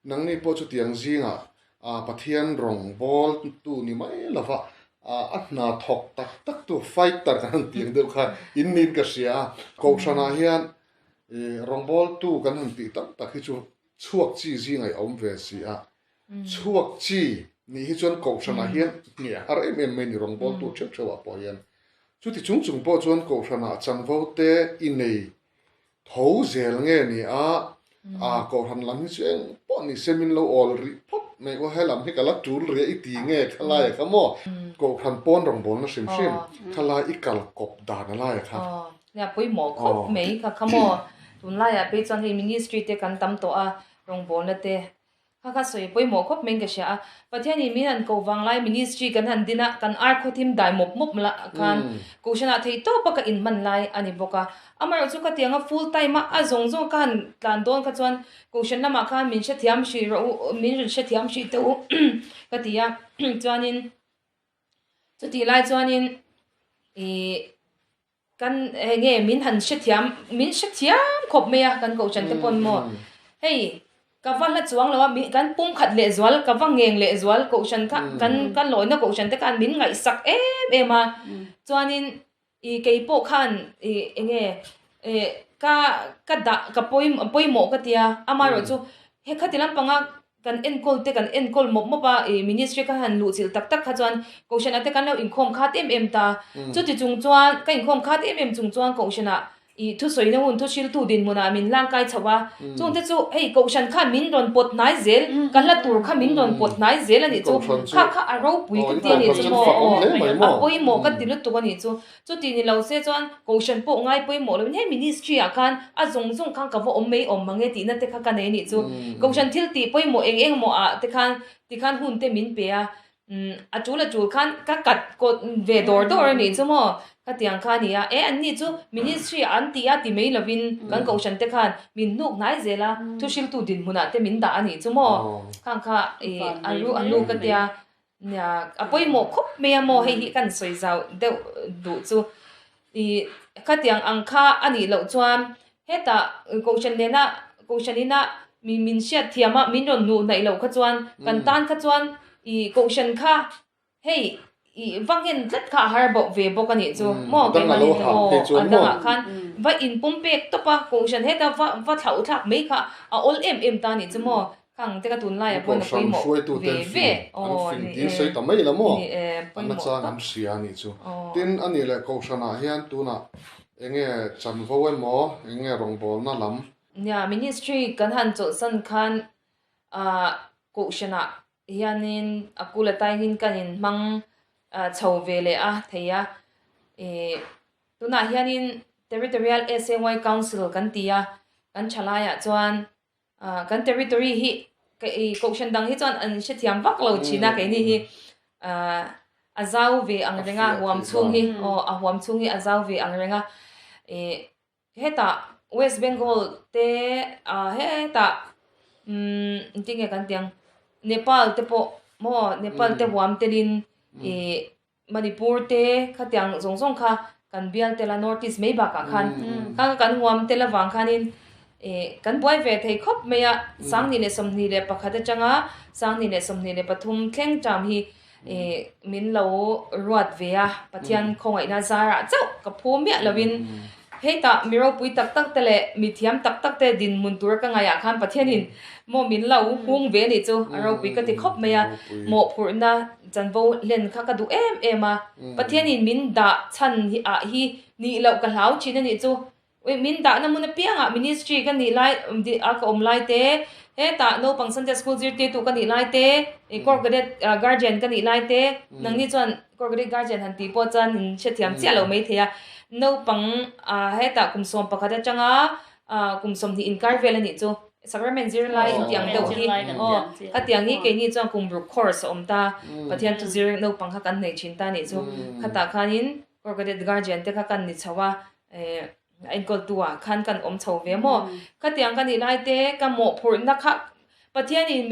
B: nang ni po chu tiang zinga pathian rong bol tu ni mai lava na thok tak tu fight tar kan tiang deuh kha in nin ka sia ko thana hian rong bol tu kan han ti tak hi chu chuak chi zingai om ve si chuak chi ni hi chuan ko thana hian ni har em ni rong bol tu chep chewa po hian chu ti chung po chuan ko thana chan vo te in nei tho zel nge ni ko han lam hi cheng po ni semin lo all ri pop mai ko helam hi kala tul re i ti nge khala ya kamo ko han pon rong bol na sim khala i kal kop da na la ya kha
C: ya pui mo khop mei ka kamo tun la ya pe chang hi ministry te kan tam to rong bol na te kha soi poimo khop meng ka sha pathiani min an ko wanglai ministry kan han dina kan ar khothim dai mop la kan ko shana thei to pa ka in man lai ani boka amar chu ka tianga full time a zong kan tlan don ka chuan ko shana ma khan min Zaithiam shi ro min Zaithiam shi to ka tia chuanin chu ti lai chuanin kan nge min han Zaithiam khop meya kan ko chan te pon mo hey kawan la chuang lawa mi kan pum khat le zwal kawa ngeng le zwal ko shan kha kan loi na ko shan te kan min ngai sak em ma chuanin I keipo khan nge ka da ka poimo ka tia amaro chu he khatilam panga kan enkol mop pa ministry ka han lu chil tak kha chuan ko shan ate kan lo inkhom khat em ta chu ti chung chuan ka inkhom khat em chung chuan ko shana thu soi na hun thu shil tu din muna min lang kai chawa chung te chu hey ko shan kha min ron pot nai zel kan la tur kha min ron pot nai zel ani chu kha aro pui ka ti ni chu mo poi mo ka dilut tu ni chu ti ni lo se chuan ko shan po ngai poi mo lo ne ministry a khan a zong khan ka vo om mange ti na te kha ka nei ni chu ko shan thil ti poi mo eng mo a te khan hun te min pe a a chul khan ka kat ko ve dor ni chu mo ka tiang kha ni a an ni chu ministry an ti a ti mei lovin kan ko shan te khan min nuk nai zela thu shil tu din huna te min da ani chu mo khan kha alu ka tia nya apoi mo khop me mo he hi kan soi zau de du chu ka tiang ang kha ani lo chuan heta ko shan le na ko shan ina min Zaithiam min ron nu nai lo kha chuan kan tan kha chuan ko shan kha hey wangin tlat kha har bo ve bo kan ni chu mo ke mani adanga khan va in pum pek to pa ko shan heta va thau thak me kha a ol em ta ni chu mo khang te ka tun lai a pon poi mo ve
B: fin din sei ta mai la mo an cha ngam sia ni chu tin ani le ko shana hian tuna enge chan vo mo enge rong bol na lam
C: nya ministry kan han cho san khan ko shana hianin akula tai hin kanin mang chho vele a theya tuna hianin territorial SAY council kan tia kan chalaya chuan kan territory hi ko shan dang hi chuan an Zaithiam vak lo china ke ni hi azau ve angrenga huam chung hi huam chung hi azau ve angrenga heta West Bengal te heta tinge kan tiang Nepal te po mo Nepal te huam te din Manipur te khatiang zong kha kan bial te la northeast mei ba ka khan kan huam te la wang khanin kan boy ve thei khop meya sang ni le som ni le pakhata changa sang ni le som ni le pathum thleng tam hi min lo ruat ve a pathian khongai na zara chau ka phom ya lovin heta miro pui tak te le mithiam tak te din muntur ka ngaya khan pathianin mo min lo hung ve ni chu aro pui ka ti khop meya mo phurna chanvo len kha ka du em a pathianin min da chan hi a hi ni lo ka hlau chin ani chu min da na mun pianga ministry ka ni lai a ka om lai te heta no pangsan te school zir te tu ka ni lai te corporate guardian ka ni lai te nang ni chuan corporate guardian han ti po chan Zaithiam chia lo mai thea no pang heta kumsom pakhata changa kumsom ni inkar vel ani chu Sacrament zir lai in tiang do hi ka tiang ni ke ni chuan kumbru course omta pathian tu zir no pang kha kan nei chin ta ni chu khata khanin corporate guardian te kha kan ni chawa enkol tua khan kan om chho ve mo ka tiang kan ni lai te ka mo phur na kha pathian in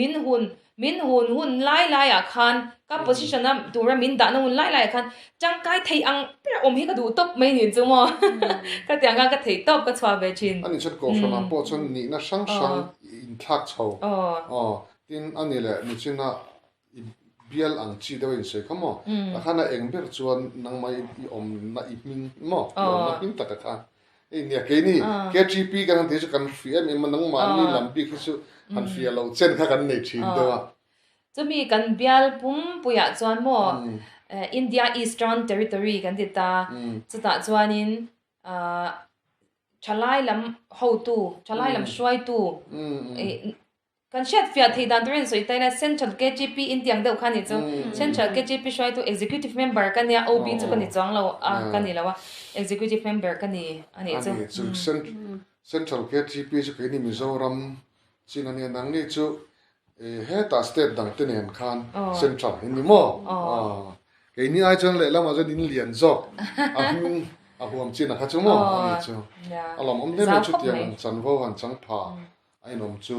C: min hun lai a khan ka position na tura min da na hun lai khan chang kai thei ang per om hi ka du top mai ni chu mo ka tiang ka thei top ka chwa ve chin
B: ani chat ko shona po chon ni na sang in thak chho tin ani le ni china bial ang chi de in se khamo la khana eng ber chuan nang mai I om na I min mo na hin ta ka nia ke ni KGP kan te kan fiam in manang ma ni lampi khisu han fia lo chen kha kan nei thin dewa
C: chumi kan bial pum puya chuan mo India Eastern Territory kan ti ta chuta chuanin chalai lam ho tu chalai lam shwai tu kan shet fia thei dan tren soi tai la central KGP Indiang deuh khani chu central KGP shwai tu executive member kan ya OB chu kan ni chang lo kan ni lawa executive member kan ni ani chu
B: central KGP chu ke ni Mizoram chin ani nang ni chu he ta state dang ten en khan central ni mo cái ni ai chon le lama zo din lian zok a huam chin a kha chu mo ani chu alom om le me chu tiang chan vo han chang pha ai nom chu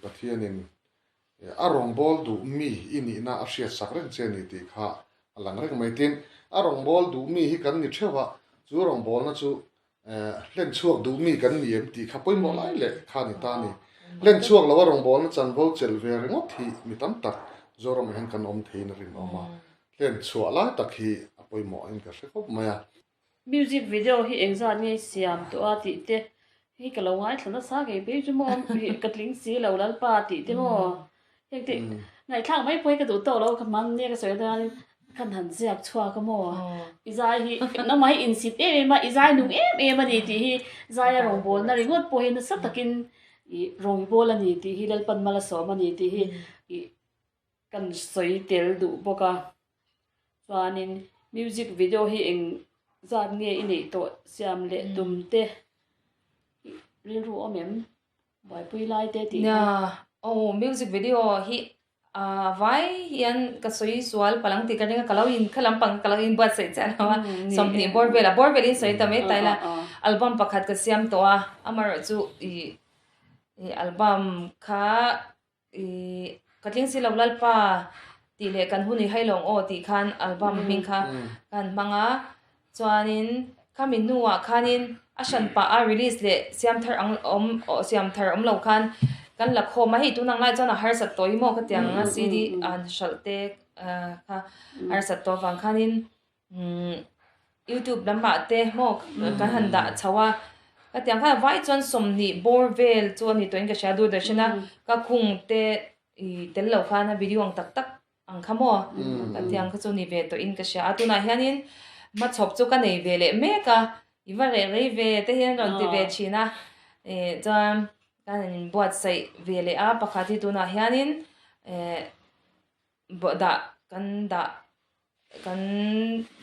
B: pathian in arong bol du mi ini na a hriat sak reng che ni ti kha alang reng mai tin arong bol du mi hi kan ni thewa chu rong bol na chu len chuak du mi kan ni em ti kha poi mo lai le kha ni ta ni len chuak lawa rong bol na chan vo chel ve rengot thi mi tam tak zorom hen kan om thein rin oma len chuak la tak hi apoi mo in ka khop maya
A: music video hi engzat ngai siam to a ti te hi ka lo ngai thla sa ge be ju mo katling si lo lal pa ti te mo hek ti ngai thang mai poi ka du to lo ka man ne ka soi da kan han ziak chua ka mo izai hi na mai in sit e ma izai nu e ma ni ti hi zai rong bol na ringot po hin sa takin i rong bol ani ti hi lal pan mala so ma ni ti hi i kan soi tel du boka chuanin music video hi eng zat nge ini to siam le dum te rin ru omem bai pui lai te ti
C: na music video hi vai hian ka soi sual palang ti karinga kalawin khalampang kalawin bat sai cha na somni borbel in sai tame taila album pakhat ka siam to amar chu i album kha i katling si lawlal pa ti le kan huni hailong o ti khan album ming kha kan manga chuanin kamin nuwa khanin ashan pa a release le siam thar om lo khan kan la kho ma hi tu nang lai chana har sat toi mo ka tiang nga cd an shalte kha har sat to wang khanin youtube lamba te mo kan handa chawa ka tiang kha vai chon somni borvel chuan hi toin ka sha du da china ka khung te i tel lo khana video ang tak tak ang khamo ka tiang ka chu ni ve to in ka sha atuna hianin ma chop chu ka nei ve le me ka iwa re ve te hian ron ti ve china cham kan buat sai ve le a pakhati tu na hianin boda kan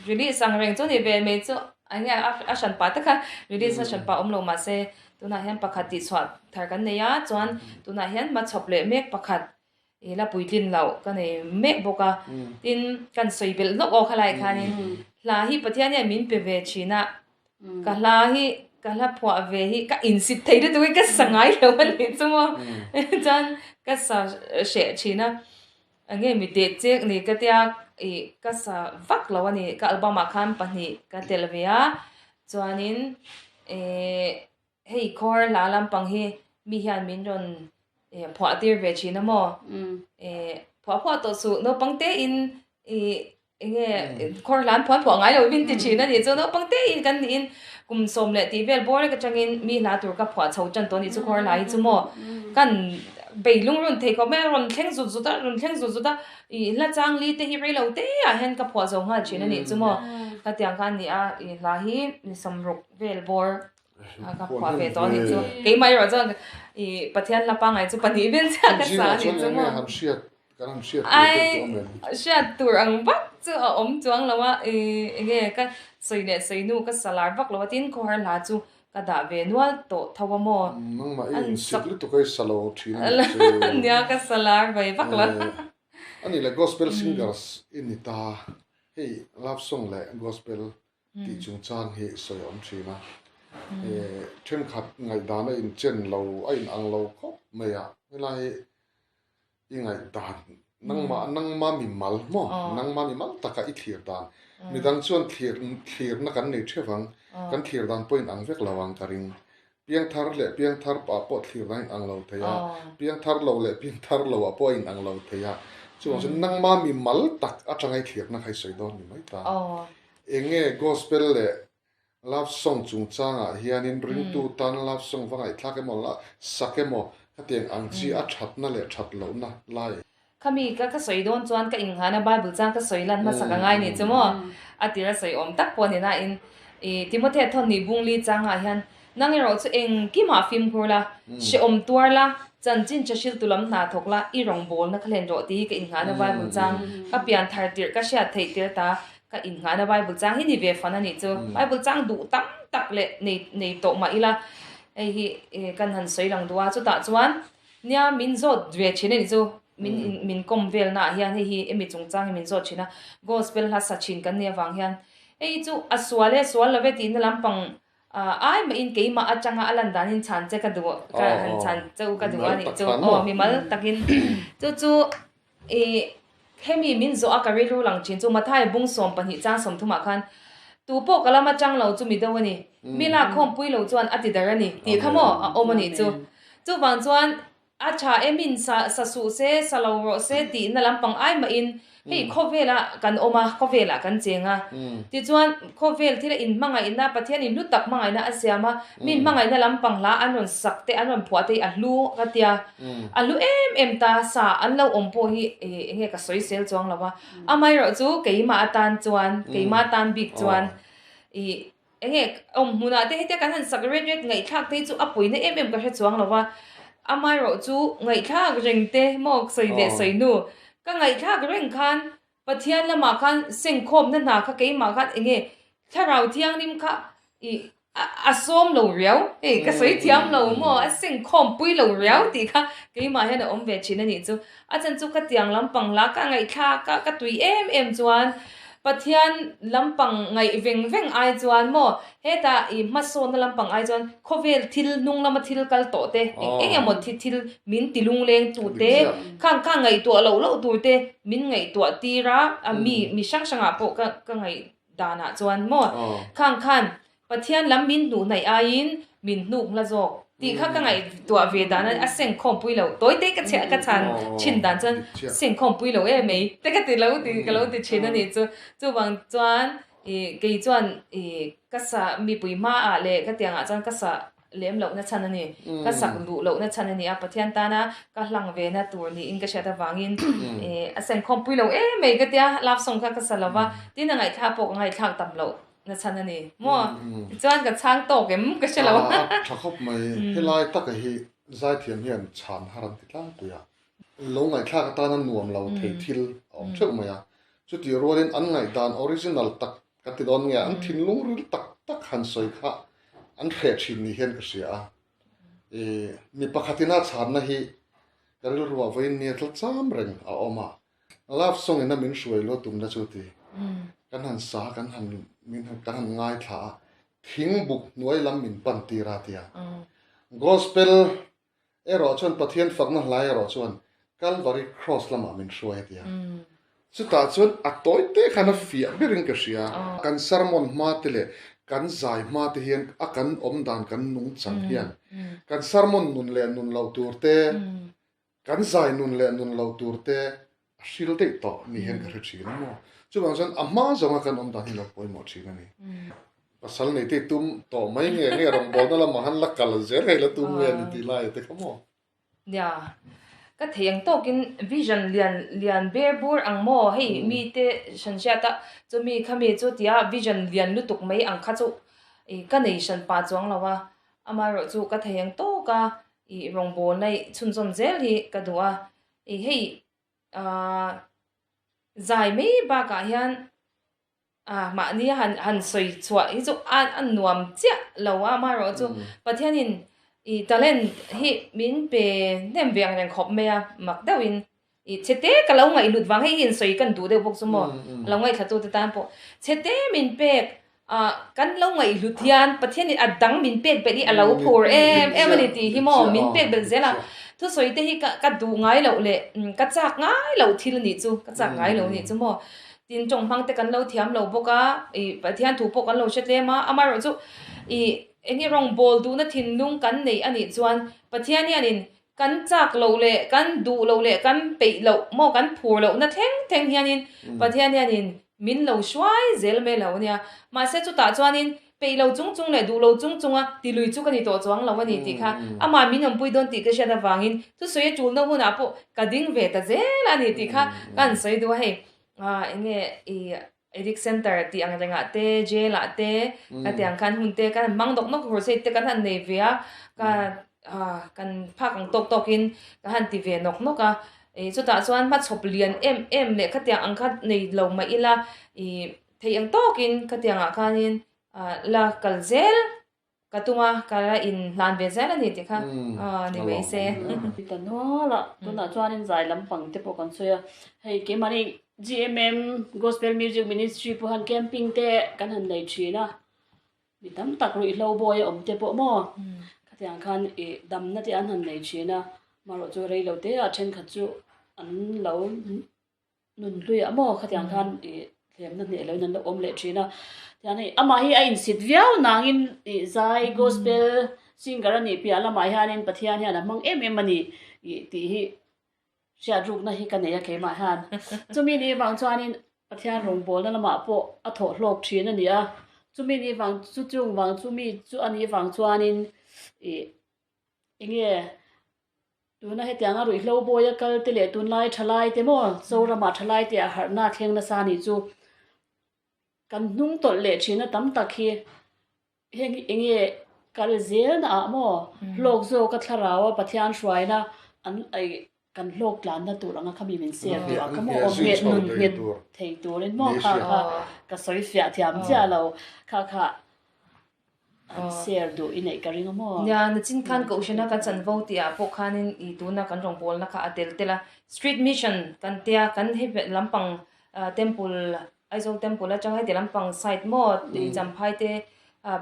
C: release sang reng chu ni ve me chu anga ashan pa ta kha release ashan pa omlo ma se tu na hian pakhati chwa thar kan ne ya chuan tu na hian ma chop le mek pakhat ela puitin lau kan nei mek boka tin kan soibel no o khalai khanin la hi pathian ya min pe ve china ka la hi ka la phwa ve hi ka insit thei de tu ka sangai lo ni chumo chan ka sa she china ange mi de chek ni ka tia i ka sa vak lo ani ka album khan pani ka telvia chuanin hei khor la lam pang hi mi hian min ron phwa tir ve china mo phwa to su no pangte in enge khor lan phwa ngai lo bin ti china ni chu no pangte in kan in kum som le ti vel bor ka changin mi la tur ka phwa chho chan to ni chu khor lai chu mo kan beilung run thei ko me ron thleng zu da i la chang li te hi rei lo te a hen ka phwa zo nga china ni chu mo ka tiang kan ni a i la hi ni samruk vel bor ka phwa ve to ni chu ke mai ro chang i pathian la pa ngai chu pani ben cha ka sa ni chu mo
B: kan shiat
C: ai shiat tur ang bak chu om chuang lawa nge ka soine soinu ka salar bak lawa tin ko har la chu ka da ve nual to thawa mo
B: nang ma in sikli to kai salo thina
C: nya ka salar vai bak la
B: ani le gospel singers inita hey love song le gospel ti chung chang he soyom thina them khat ngai dana in chen lo ain ang lo khop meya melai ingai dan nang ma mi mal mo nang ma mi mal taka I thlir dan mi dang chuan thlir na kan nei thewang kan thlir dan point ang vek lawang karing piang thar pa po thlir dan ang lo theya piang thar lo le piang thar lo a point ang lo theya chuan nang ma mi mal tak atangai thlir na khai soi don ni mai ta enge gospel le love song chung changa hianin ring tu tan love song wangai thlakemo la sakemo kateng angchi a thatna le that lo na lai
C: kami ka soi don chuan ka inghana bible chang ka soi lan ma saka ngai ni chumo atira soi om tak po ni na in timothy thon ni bungli changa hian nangi ro chu eng ki ma film khurla she om tuarla chan chin chashil tulam na thokla I rong bol na khalen ro ti ka inghana bible chang ka pian thar tir ka sha thei tir ta ka inghana bible chang hi ni ve fana ni chu bible chang du tam tak le nei to ma ila hi kan han soi lang duwa chu ta chuan nia min zot dwe chine ni chu min kom vel na hian hi emi chungchang min zot china gospel ha sachin kan nia wang hian ei chu aswale swal love ti na lampang ai ma in keima achanga alan danin chan che ka du ka han chan chau ka du ani chu mi mal takin chu hemi min zo akari ru lang chin chu mathai bung som pani cha som thuma khan tu po kalama chang lo chu mi dawani mila khom pui lo chuan ati darani ti khamo omani chu wang chuan acha emin sa su se salo ro se ti na lampang ai ma in hei khovela kan oma khovela kan chenga ti chuan khovel thila in manga ina pathian in lutak manga ina asiama min manga ina lampang la anon sakte anon phuate alu katia alu em ta sa anlo ompo hi nge ka soi sel chuang lawa amai ro chu keima atan chuan keima tan big chuan nge muna te hete kan han sakren ret ngai thak te chu apui ne em ka he chuang lawa amai ro chu ngai thak rengte mok soi le soi nu ka ngai thak reng khan pathian lama khan sengkhom na kha keima khan enge tharau thiang nim kha asom lo riau ka soi thiam lo mo a sengkhom pui lo riau ti kha keima he na om ve chin ani chu a chan chu ka tiang lampang la ka ngai tha ka tui em chuan pathian lampang ngai veng ai chuan mo heta maso na lampang ai chuan khovel thil nung lama thil kal to te enge mo thil min tilung leng tu te khang ngai to lo tu te min ngai to tira mi sang po ka ngai dana chuan mo khang pathian lam min nu nai ain min nu la jok ti kha ka ngai to ve dana a seng khom pui lo toy te ka che ka chan chin dan chan seng khom pui lo mei te ka ti lo ti chin ani chu wang chuan ke chuan ka sa mi pui ma a le ka tiang a chuan ka sa lem lo na chan ani ka sak lu lo na chan ani a pathian ta na ka hlang ve na tur ni in ka sha ta wangin a seng khom pui lo mei ka tia lap song kha ka sa lawa ti na ngai tha pok ngai thak tam lo na chan ani mo chuan ka chang to kem ka sha lo
B: thakop mai helai tak hi zaithiam hian chan haram ti tlang tuya lo ngai thak ta na nuam lo thei thil om thuk maya chu ti rolin an ngai dan original tak ka ti don nge an thin lung ril tak han soi kha an khe thin ni hian ka sia mi pakhatina chan na hi karil ruwa vein ne tl cham reng a oma love song in a min shuai lo tum na chu ti kan han sa kan han min kan han ngai tha thing buk nuai lam min pan ti ra tia gospel ero chon pathian fakna lai ero chon calvary cross lama min shuai tia chu ta chon a toy te khana fia biring ka sia kan sermon ma tele kan zai ma te hian a kan om dan kan nung chang hian kan sermon nun le nun lo tur te kan zai nun le nun lo tur te shil te to ni hen ka chi na mo chu bang san amma zonga kan om dan hi lo poi mo chi na ni pasal nei te tum to mai nge rong bol na la mahan la kal zer he la tum wen ti lai te kamo
C: ya ka theng to kin vision lian ber bur ang mo hei mi te shansha ta chu mi khami chu tia vision lian lu tuk mai ang kha chu ka nei shan pa chuang lawa ama ro chu ka theng to ka rong bol nei chun chon zel hi ka duwa hei zai mei ba ka hian ma ni han soi chua hi chu an nuam chia lawa ma ro chu pathianin talent hi min pe nem veang yang khop me a mak dawin chete ka lo ngai lut wang hi in soi kan du de bok sumo lo ngai thatu te tan po chete min pe kan lo ngai lut hian pathian adang min pe pe di alo phur em ani ti hi mo min pe bel zela thu soi te hi ka du ngai lo le ka chak ngai lo thil ni chu ka chak ngai lo ni chu mo tin chong phang te kan lo thiam lo boka pathian thu po kan lo shet le ma ama ro chu enge rong bol du na thin lung kan nei ani chuan pathian ni anin kan chak lo le kan du lo le kan pe lo mo kan phur lo na theng hianin pathian ni anin min lo shwai zel me lo nia ma se chu ta chuanin pe lo chung le du lo chung a ti lui chu kan ni to chuang lo ani ti kha ama min am pui don ti ka sha da wangin tu soi chul no huna po ka ding ve ta zel ani ti kha kan soi du he enge edic center ti ang renga te je la te ka tiang kan hun te kan mang dok nok hor se te kan han nei via ka kan phak ang tok in ka han ti ve nok ka chu ta chuan ma chhop lian em le ka tiang ang khat nei lo ma ila thei ang tok in ka tiang a khanin la kalzel katunga kala in lan ve zela ni ti kha ni ve se
A: tan ho la tuna chuanin zailam pangte po kan soya hei ke mani GMM Gospel Music Ministry pu han camping te kan han nei thina mi tam tak rui lo boy om te po mo khatiang khan e dam na te an han nei thina maro chu rei lo te a then kha chu an lo nun lui amo khatiang khan e lem na ne lo nan lo om le thina tiani ama hi a in sit viau nangin zai gospel singer ani pia lama hianin pathian hian amang em ani ti hi sia ruk na hi kan ne ya ke ma han chumi ni wang chuanin pathian rong bol na lama po a tho hlok thin ani a chumi ni wang chu chung wang chumi chu ani wang chuanin enge tuna he tianga rui hlo boya kal te le tun lai thalai te mo sora ma thalai te a har na thleng na sa ni chu kan nung tol le thina tam tak hi heng enge kal zel na mo lok zo ka thlarawa pathian shwaina an ai kan lok tlan na tur anga khami min se tu ka mo om me nun me thei turin mo kha ka soi fia thiam cha lo kha share do inai karing mo
C: ya na chin khan ko shena kan chan vo tia po khanin I tu na kan rong bol na kha atel tela street mission kan tia kan he lampang temple aizol temple a changai te lampang site mo ti jam phai te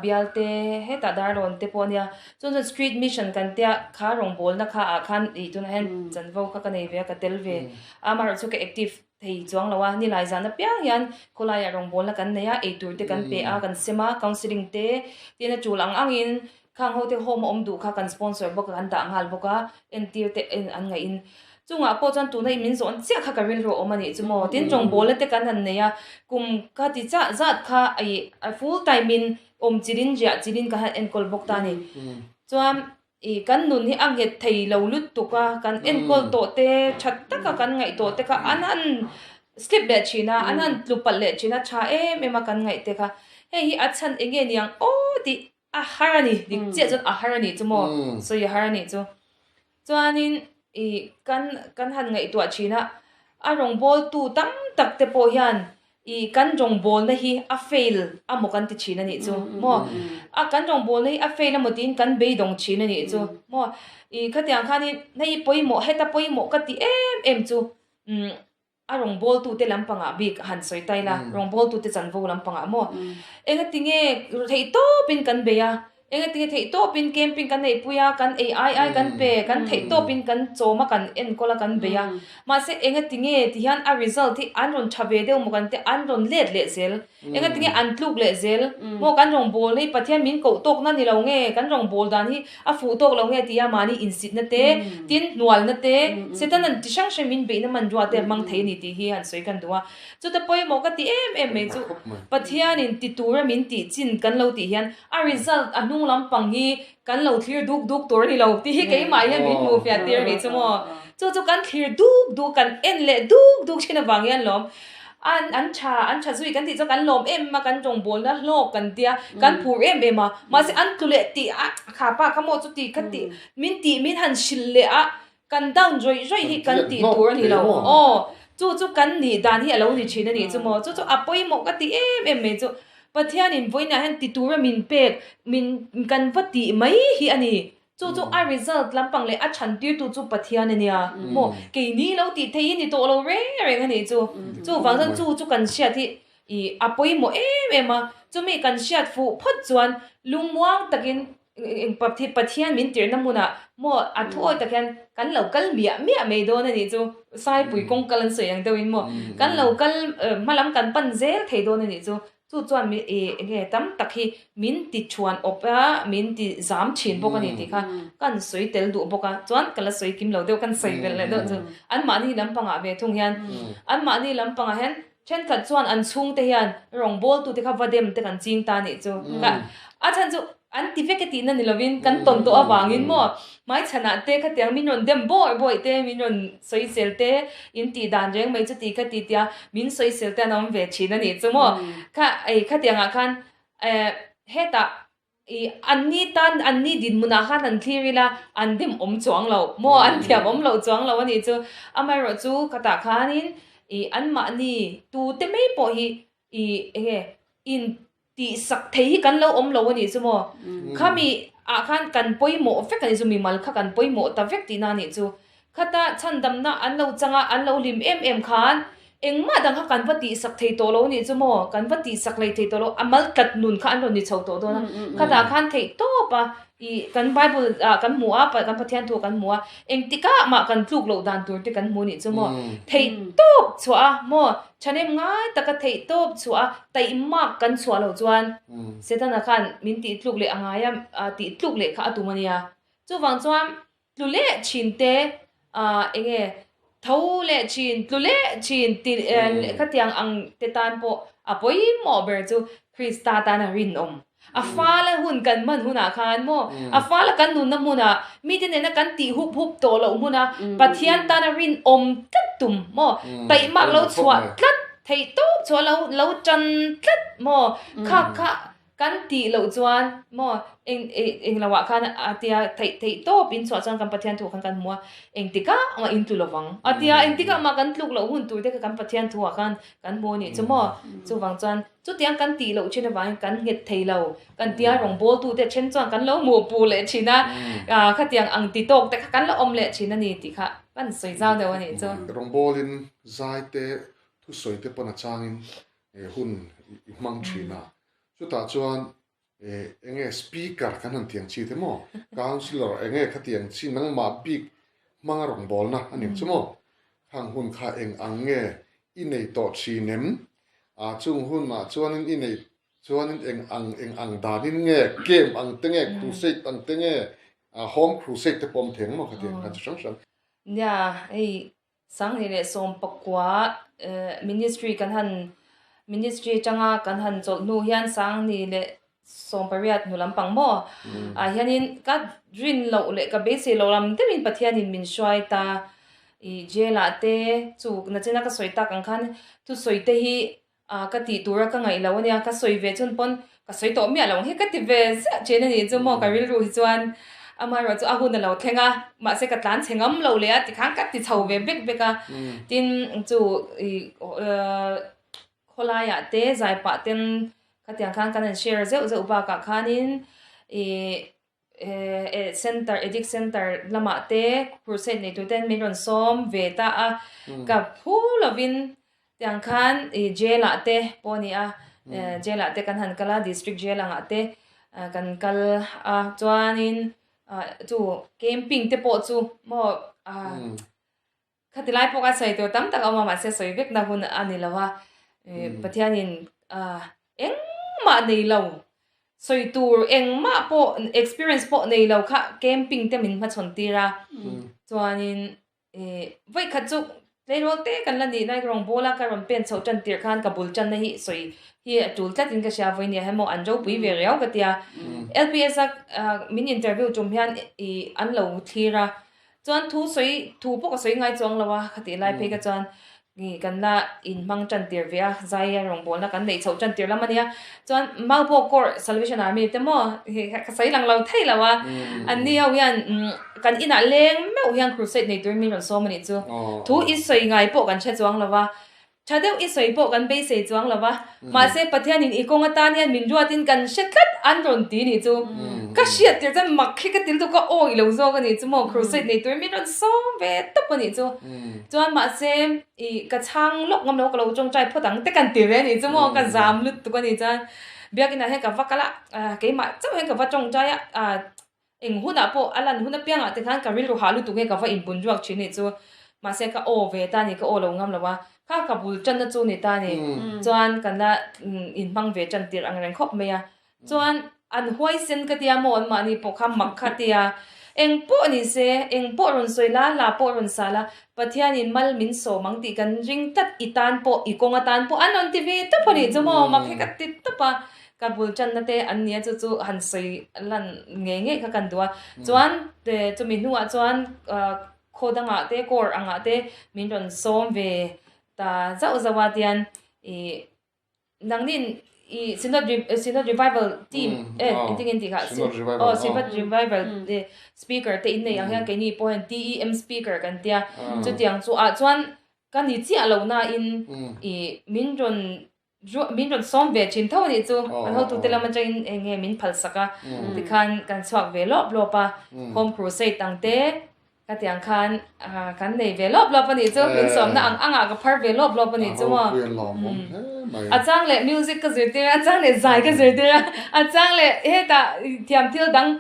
C: bialte he ta darlon te ponia chon street mission kan tia kha rong bol na kha a khan I tu na hen chan vo kha ka nei ve ka tel ve amar chu ka active thei chuang lawa ni lai zan na piang yan kholaya rong bol na kan neya e tur te kan pe a kan sema counseling te tina chulang angin khang ho te home om du kha kan sponsor bok kan da ngal boka NTO te an ngai in chunga po chan tu nei min zon chia kha ka ril ro omani chumo tin rong bol te kan han neya kum ka ti cha zat kha ai full time in om chirin ja chirin ka han enkol bok ta ni chuan kan nun hi anget thei lo lut tu ka kan enkol to te that ta ka kan ngai to te ka anan slip le china anan tlupal le china cha em kan ngai te ka he hi achan enge niang o ti a harani dik che chon a harani chumo so ya harani chu chuanin kan han ngai to china a rong bol tu tam tak te po hian kan rong bol na hi a fail a mo kan ti china ni chu mo a kan rong bol na hi a fail mo tin kan be dong china ni chu mo khatiang khani nei poimo heta poimo ka ti em chu a rong bol tu te lampanga big han soi taila rong bol tu te chan vo lampanga mo enga tinge thei to pin kan be ya enga tinge thei to pin camping kan nei puya kan ai kan pe kan thei to pin kan choma kan en kola kan be ya ma se enga tinge ti hian a result ti anron thave de mo kan te anron let le zel enga tinge an tluk le zel mo kan rong bol nei pathian min ko tok na ni lo nge kan rong bol dan hi a fu tok lo nge ti ya mani in sit na te tin nual na te setan an ti sang min be na man ruwa te mang thei ni ti hi an soi kan duwa chu te poi mo ka ti em me chu pathian in ti tura min ti chin kan lo ti hian a result anung lampang hi kan lo clear duk tor ni lo ti hi ke mai ya min mu fia tir ni chu mo chu kan clear duk kan en le duk china wang yan lom an cha zui kan ti cho kan lom em ma kan rong bol na lok kan tia kan phur em ma se an tule ti a kha pa ka mo chu ti ka ti min han shil le a kan down roi hi kan ti tur ni lo chu kan ni dan hi alo ni china ni chu mo chu apoi mo ka ti em me chu pathian in voina han ti tur min pek min kan vati mai hi ani chu a result lampang le a chan tir tu chu pathian ania mo ke ni lo ti thei ni to lo re ani chu wang san chu kan sia thi apoi mo ma chu me kan sia fu phot chuan lungmuang takin pathian min tir na muna mo athoi takan kan lo kal mia me do na ni chu sai pui kong kalan so yang dawin mo kan lo kal malam kan pan zel thei do na ni chu chuan mi nge tam takhi min ti chuan opa min ti zam chin boka ni ti kha kan soi tel du boka chuan kala soi kim lo deu kan soi vel le do chu an ma ni lampanga ve thung hian an ma ni lampanga hen chen khat chuan an chung te hian rong bol tu te kha vadem te kan ching ta ni chu ka a chan chu an ti vekati na ni lovin kan ton to awangin mo mai chana te kha tiang min ron dem boy te min ron soi sel te in ti dan reng mai chu ti kha ti tia min soi sel te nam ve chin ani chu mo kha kha tiang a khan heta anni din muna khan an thirila an dim om chuang lo mo an thiam om lo chuang lo ani chu amai ro chu kata khanin an ma ni tu te mei po hi in ti sak thei kan lo om lo ani chu mo khami a khan kan poimo vek ani chu mi mal kha kan poimo ta vek ti na ni chu khata chandam na an lo changa an lo lim em khan engma dang kha kan vati sak thei to lo ni chu mo kan vati sak lei thei to lo amal kat nun kha an lo ni chho to do na khata khan thei to pa i kan bible kan mua pa kan pathian thu kan mua eng tika ma kan tluk lo dan tur te kan mu ni chu mo thei top chua mo chanem ngai taka thei top chua tai mak kan chua lo chuan setana khan min ti tluk le angaya ti tluk le kha atumania chu wang chuan tlule chin te enge thau le chin tlule chin ti khatiang ang te tan po apoi mo ber chu krista ta na rin om afala hun kan man huna khan mo afala kan nun na muna mi tin na kan ti hup to lo muna pathian ta na rin om tum mo tai mak lo chua tlat thei to chua lo chan tlat mo kha kan ti lo chuan mo eng lawa khan atia thei to pin chua chan kan pathian thu kan mua eng tika ma in tu lowang atia eng tika ma kan tluk lo hun tu te kan pathian thu kan mo ni chu mo chu wang chuan chu tiang kan ti lo china wang kan nget thei lo kan tia rong bol tu te chen chuan kan lo mu pu le china kha tiang ang ti tok te kan lo om le china ni ti kha kan soi zau de wa ni chu
B: rong bolin zai te thu soi te pana changin hun mang china chu ta chuan enge speaker kan han tiang chi te mo councilor enge kha tiang chi nang ma big mang rong bol na ani chu mo hang hun kha eng ange i nei to chi nem chung hun ma chuanin i nei chuanin eng ang danin nge game ang tenge crusade ang tenge home crusade te pom theng mo kha tiang kan sang
C: ya ei sang ni le som pakwa ministry kan han ministry changa kan han chol nu hian sang ni le som pariat nu lampang mo hianin ka drin lo le ka base lo lam te min pathianin min shwai ta i jela te chu na chena ka soita kan khan tu soite hi ka ti tura ka ngai lo ania ka soi ve chun pon ka soi to mi lo he ka ti ve sa chena ni chu mo ka ril ru hi chuan ama ro chu a hun lo thenga ma se ka tlan chengam lo le a ti khang ka ti chho ve bek beka tin chu kholaya te zai pa ten khatiang khan kan share zeu ba ka khanin center edic center lama te crusade nei tu ten miron som ve ta a ka phulovin tiang khan jela te poni a jela te kan han kala district jela nga te kan kal chuanin chu camping te po chu mo khatilai po ka sai to tam tak ama ma se soi vek na hun ani lawa pathianin eng ma nei lo soi tur eng ma po experience po nei lo kha camping te min ma chon tira chuanin vai kha chu leirol te kan la ni nai rong bola ka ron pen chho chan tir khan kabul chan na hi soi hi tul tlatin ka sha voi ni hemo anjo pui ve riau ka tia lps min interview chum hian an lo thira chuan thu soi thu po ka soi ngai chong lawa khati lai pe ka chuan ni kan la in mang chan tir via zai rong bol na kan nei chho chan tir lamania chuan malpo kor salvation army te mo ka sai lang lo thei lawa an ni au yan kan ina leng me hian crusade nei tur mi ron so mani chu thu is soi ngai po kan che chuang lawa chadeu is soi po kan be se chuang lawa ma se pathianin ikonga tan hian min ruatin kan shetlat an ron ti ni chu ka shiat tir chan mak khi ka til tu ka oi lo zo ka ni chu mo crusade nei tur mi ron so ve top ni chu chuan ma se ka chang lok ngam lo ka lo chong chai photang te kan ti ve ni chu mo ka jam lut tu ka ni chan biakina he ka vakala ke ma chau he ka va chong chai eng huna po alan huna pianga te khan ka ril ru halu tu nge ka va in bun juak chini chu ma se ka o ve ta ni ka o lo ngam lawa kha kabul chan na chu ni ta ni chuan kan la in mang ve chan tir ang reng khop me ya chuan an huai sen ka tia mon ma ni po kham mak kha tia eng po ni se eng po ron soila la po ron sala pathian in mal min so mang ti kan ring tat itan po ikonga tan po anon ti ve ta pani chu mo mak he ka ti ta pa kabul chan na te an nia chu han soi lan nge kha kan duwa chuan te chu mi nuwa chuan khodanga te kor anga te min ron som ve ta zau zawatian nangnin Synod Revival team intingin ti ka Synod Revival the speaker te in nei ang yang kai ni point TEM speaker kan tia chu tiang chu chuan kan ni chi alo na in min ron min ron som ve chin tho ni chu an ho tu te la man chain enge min phal saka ti khan kan chhuak ve lop lopa home crusade tang te ka tiang khan kan nei ve lop lop ani chu min som na anga ka phar ve lop lop ani chu ma a chang le music ka zirte a chang le zai ka zirte a chang le he ta thiam thil dang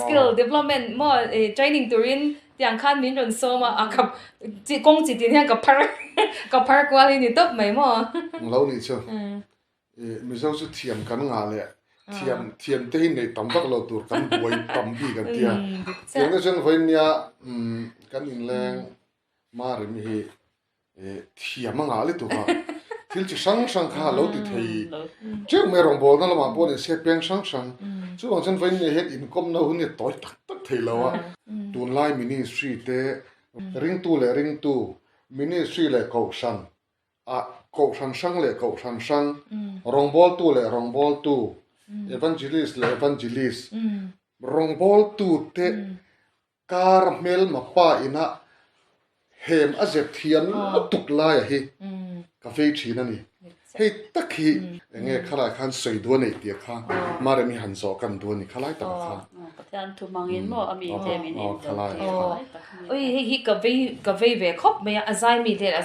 C: skill development mo training turin tiang khan min ron so ma a kap chi kong chi tin han ka phar kwali ni top mai mo
B: lo ni chu mi zo chu thiam kan nga le thiam te hin nei tam bak lo tur kan boi tam bi kan tia tiang na chen voin ya kan in leng ma ri mi hi thiam nga le tu ka thil chi sang sang kha lo ti thei che me rong bol na ma bo ni se peng sang sang chu bang chen voin ni het in kom na hun ni toy tak tak thei lo wa tun lai ministry te ring tu ministry le ko san a ko san sang le ko san sang rong bol tu le rong bol tu evangelist le evangelist rong bol tu te kar mel ma pa ina hem a zep thian tuk lai hi ka fe thina ni hei takhi nge khala khan sei do nei ti kha mare mi han so kan do ni khalai ta kha
A: pathian thu mangin mo ami te min
C: oi hi ka ve khop me azai mi te a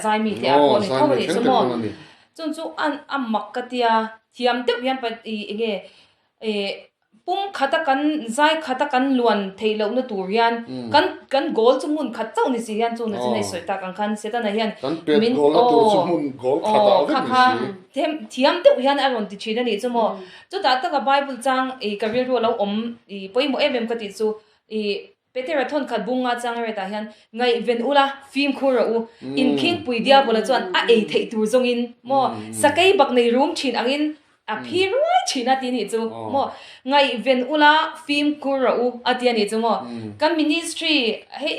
C: ko ni tho ni so mo chun chu an mak ka tia thiam te hian pa nge pum khata kan zai khata kan luan theilo na turian kan gol chu mun khat chau ni si hian chu na chinai soita kan khan seta na hian
B: min gol na tu chu mun gol khata aw ni
C: them thiam te hian aron ti china ni chu mo chu ta ta ka bible chang career ro lo poimo em ka ti chu Peter thon khat bunga chang re ta hian ngai ven ula film khura u in king pui dia bola chuan a thei tur zong in mo sakai bak nei room thin angin a phiroi china ti ni chu mo ngai ven ula film khura u atia ni chu mo kan ministry he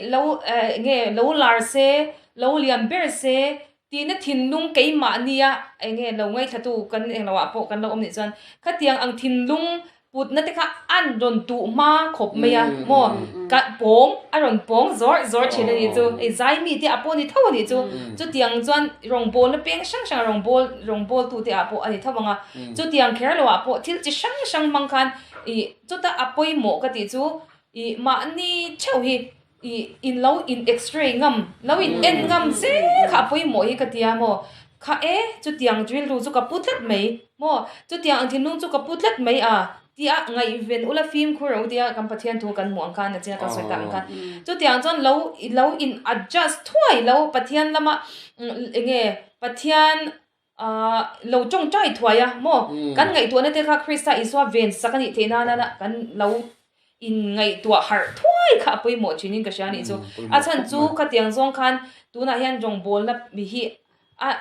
C: lo lar se lo liam ber se ti na thin lung kei ma nia nge lo ngai thatu kan englawa po kan lo om ni chuan khatiang ang thin lung put na te kha an ron tu ma khop meya mo ka pom aron pom zor china ni chu zai mi te apo ni thaw ni chu tiang chuan rong bol na peng sang rong bol tu te apo ani thawanga chu tiang kher lo apo thil chi sang mang khan chu ta apoi mo ka ti chu ma ni cheu hi in extra ngam lo in en ngam se kha apoi mo hi ka tia mo kha chu tiang drill ru chu ka putlet mai mo chu tiang ang thin lung chu ka putlet mai tia ngai ven ula film khuro tia kam pathian thu kan muang khan achina ka soita kan chu tiang chon lo in adjust thoi lo pathian lama nge pathian lo chong chai thwaya mo kan ngai tu na te kha krista iswa ven sakani thena na kan lo in ngai tu har thoi kha poi mo chinin ka shani chu achan chu ka tiang zong khan tu na hian jong bol na mi hi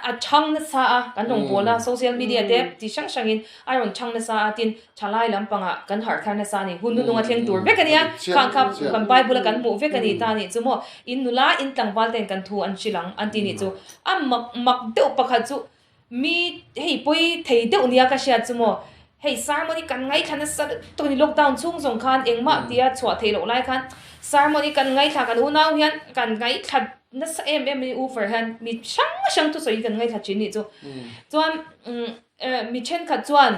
C: a chang na sa kan rong bola social media te ti sang in aron chang na sa tin chalai lampanga kan har thar na sa ni hun nu nga thleng tur ve kania kan bible kan mu ve kani ta ni chumo in nula in tlangwal ten kan thu an chilang an ti ni chu a mak deu pakha chu mi hei poi thei deu nia ka sha chumo hei ceremony kan ngai thana sa to ni lockdown chung zong khan engma tia chwa thei lo lai khan ceremony kan ngai tha kan u naw hian kan ngai that na sa em over han mi sang tu soi kan ngai tha chin ni chu chuan mi chen kha chuan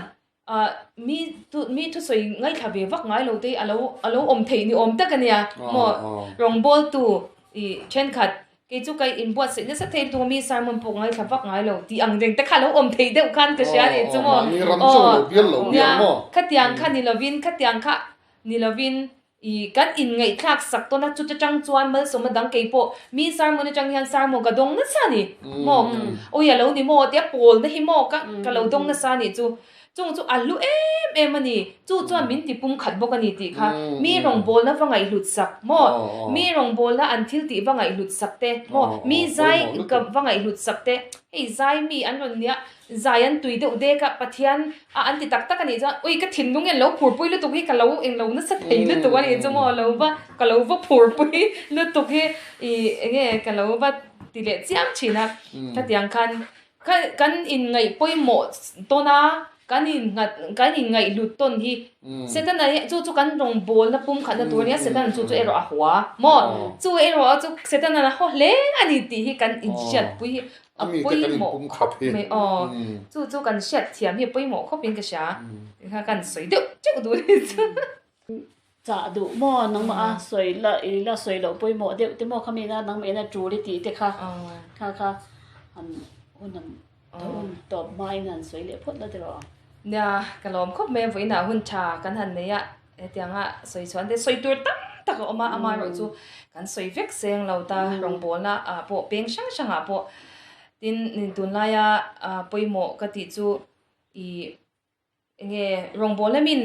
C: mi tu soi ngai tha ve vak ngai lo te alo om thei ni om ta kania mo rong bol tu chen khat ke chu kai in buat se na sa thei tu mi sermon po ngai tha vak ngai lo ti ang reng ta kha lo om thei deuh khan ka sia ni chu mo
B: ni ram so lo bial lo bial mo
C: khatiang kha ni lovin khatiang kha ni lovin kan in ngai thak sak to na chu chang chuan mal so ma dang ke po mi sermon chang hian sermon ga dong na sa ni mo o ya lo ni mo te pol na hi mo ka lo dong na sa ni chu chung chu alu em ani chu chuan min ti pum khat bok ani ti kha mi rong bol na wangai lut sak mo mi rong bol na an thil ti wangai lut sak te mo mi zai ka wangai lut sak te ei zai mi an ron nia zayan tui de ude ka pathian an ti tak tak ani cha oi ka thin lung en lo phur pui lu tu hi ka lo eng lo na sa thei lu tu ani chu mo lo ba ka lo ba phur pui lu tu hi nge ka lo ba ti le chiam china ka tiang khan kan in ngai poi mo to na kan in ngai lut ton hi setan na chu kan rong bol na pum khat na tur nia setan chu ero a hwa mo chu ero chu setan na ho le ani ti hi kan in chat pui
B: ami te kan pum khat hi
C: me chu kan shet thiam hi poimo khopin ka sha kha kan soi deu chu du ni chu
A: cha du mo nang ma soi la soi lo poi mo de te mo khami na nang me na tru ri ti te kha kha an unam un top mai nan soi le phot la de ro
C: nya kalom khop me voi na hun cha kan han ne ya tianga soi chuan de soi tur tak ama ro chu kan soi vek seng lo ta rong bol na po peng sang po tin tun la ya poimo ka ti chu I nge rong bol min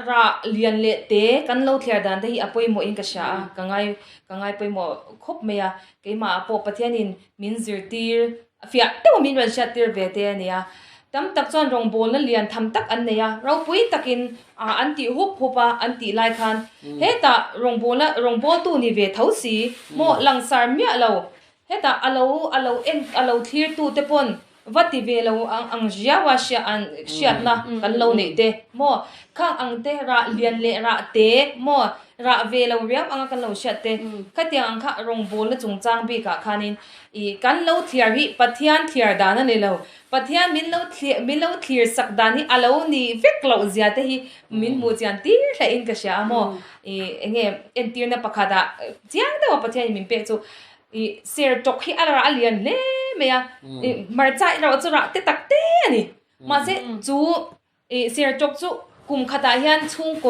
C: ra lian le te kan lo thler dan te hi apoimo in ka sha kangai poimo khop me ya keima apo pathianin min zirtir afia te min ran sha tir ve te ania tam tak chon rong bol na lian tham tak an ne ya ro pui takin anti hupa anti lai khan heta rong bol tu ni ve thosi mo langsar mia lo heta alo thlir tu te pon vati ve lo ang jia wa sha an shiat na kan lo nei te mo khang ang te ra lian le ra te mo ra ve lo riam ang kan lo shat te khatiang ang kha rong bol na chungchang bi ka khanin I kan lo thiar hi pathian thiar dan ne lo pathian min lo thlir sak dan hi alo ni vek lo zia te hi min mu chian ti la in ka sha mo enge entir na pakhada chiang da pathian min pe chu I ser tok hi ala alian le me ya mar chai ro chu ra te tak te ni ma se chu ser tok chu kum khata hian chung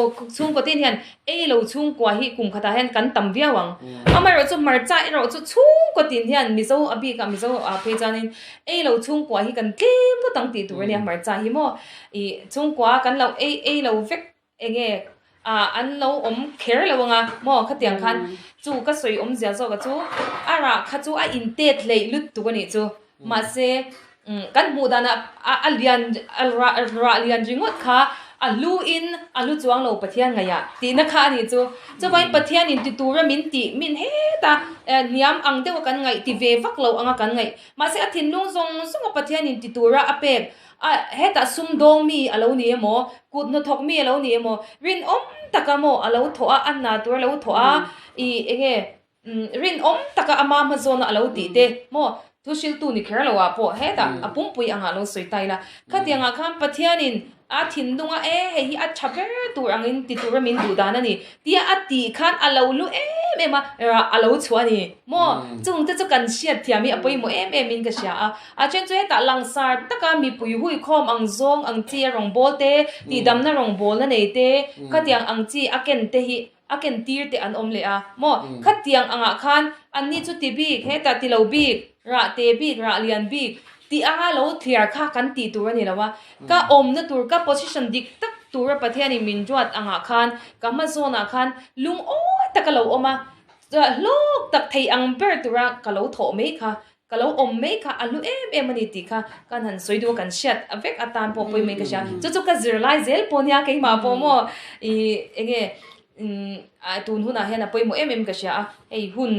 C: ko tin hian e lo chung kwa hi kum khata hian kan tam viawang ama ro chu mar chai ro chu chung ko tin hian mizo abi ka mizo a pe chanin e lo chung kwa hi kan tlem ko tang ti tu ni mar chai hi mo I chung kwa kan lo e lo vek enge an lo kher lo nga mo khatiang khan chu ka soi zia zo ka chu ara kha chu a in tet lei lut tu ni chu ma se kan mu dana ra lian jingot kha alu chuang lo pathian nga ya ti na kha ni chu bai pathian in ti tura min he ta niam ang de kan ngai ti ve vak lo anga kan ngai ma se athin lung zong pathian in ti tura apek heta sum dong mi alo ni mo kut no thok mi alo ni mo rin taka mo alo thoa an na tur lo thoa I enge rin taka ama ma zona alo ti te mo thusil tu ni kher lo wa po heta apum pui anga lo soi tai la khatianga kham pathianin thin dunga hi a chaper tur angin ti tur min du dana ni tia ati khan alo lu ma alo chhuani mo chung te chu kan siat thiami apoi mo min ka sha a chen chu ta langsar taka mi pui hui khom ang zong ang chi rong bol te ti dam na rong bol na nei te khatiang ang chi aken te hi aken tir te an le a mo khatiang anga khan anni chu ti bi heta ti lo bi ra te bi ra lian bi ti anga lo thliar kha kan ti tur ani lawa ka na tur ka position dik tak tur pathiani min juat anga khan ka ma zona khan lung taka lo oma lok tak thei ang ber tura ka lo tho me kha ka lo me kha alu ani ti kha kan han soidu kan shat avek atan po poi me ka sha chu ka zirlai zel ponya ke ma po mo enge tun huna hena poi mo ka sha ei hun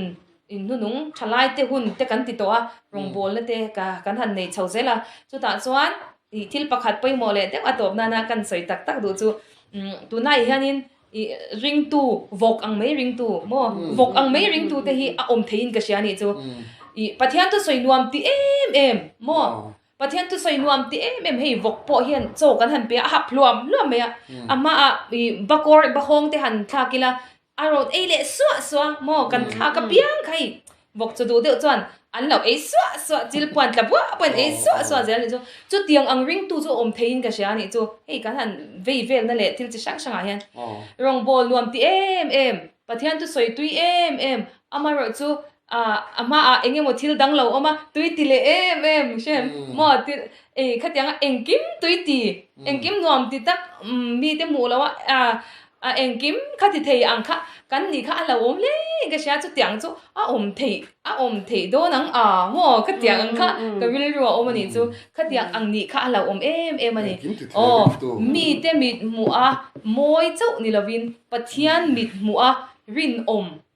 C: in nung thalai te hun te kan ti to a rong bol na te ka kan han nei chho zela chu ta chuan I thil pakhat poi mo le te atop na kan soi tak du chu tu nai hianin ring tu vok ang mai ring tu mo vok ang mai ring tu te hi a thein ka sia ni chu pathian tu soi nuam ti mo pathian tu soi nuam ti hei vok po hian cho kan han pe a hap luam me ama bakor bahong te han thakila arot le swa mo kan tha ka piang khai vok chu du deuh chuan an lo swa chil puan tla bua puan swa zel ni chu tiang ang ring tu chu thein ka sia ni chu hei kan han vei vel na le thil chi sang hian rong bol nuam ti pathian tu soi tui ama ro chu ama enge mo thil dang lo oma tui ti le shem mo ti khatiang engkim tui ti engkim nuam ti tak mi te mu lo engkim khati thei ang kha kan ni kha ala le ga sha chu tiang chu thei do nang mo khatiang ang kha ka vil ro ni chu khatiang ang ni kha ala ani mi te mit mu moi chu ni lovin pathian mit mu rin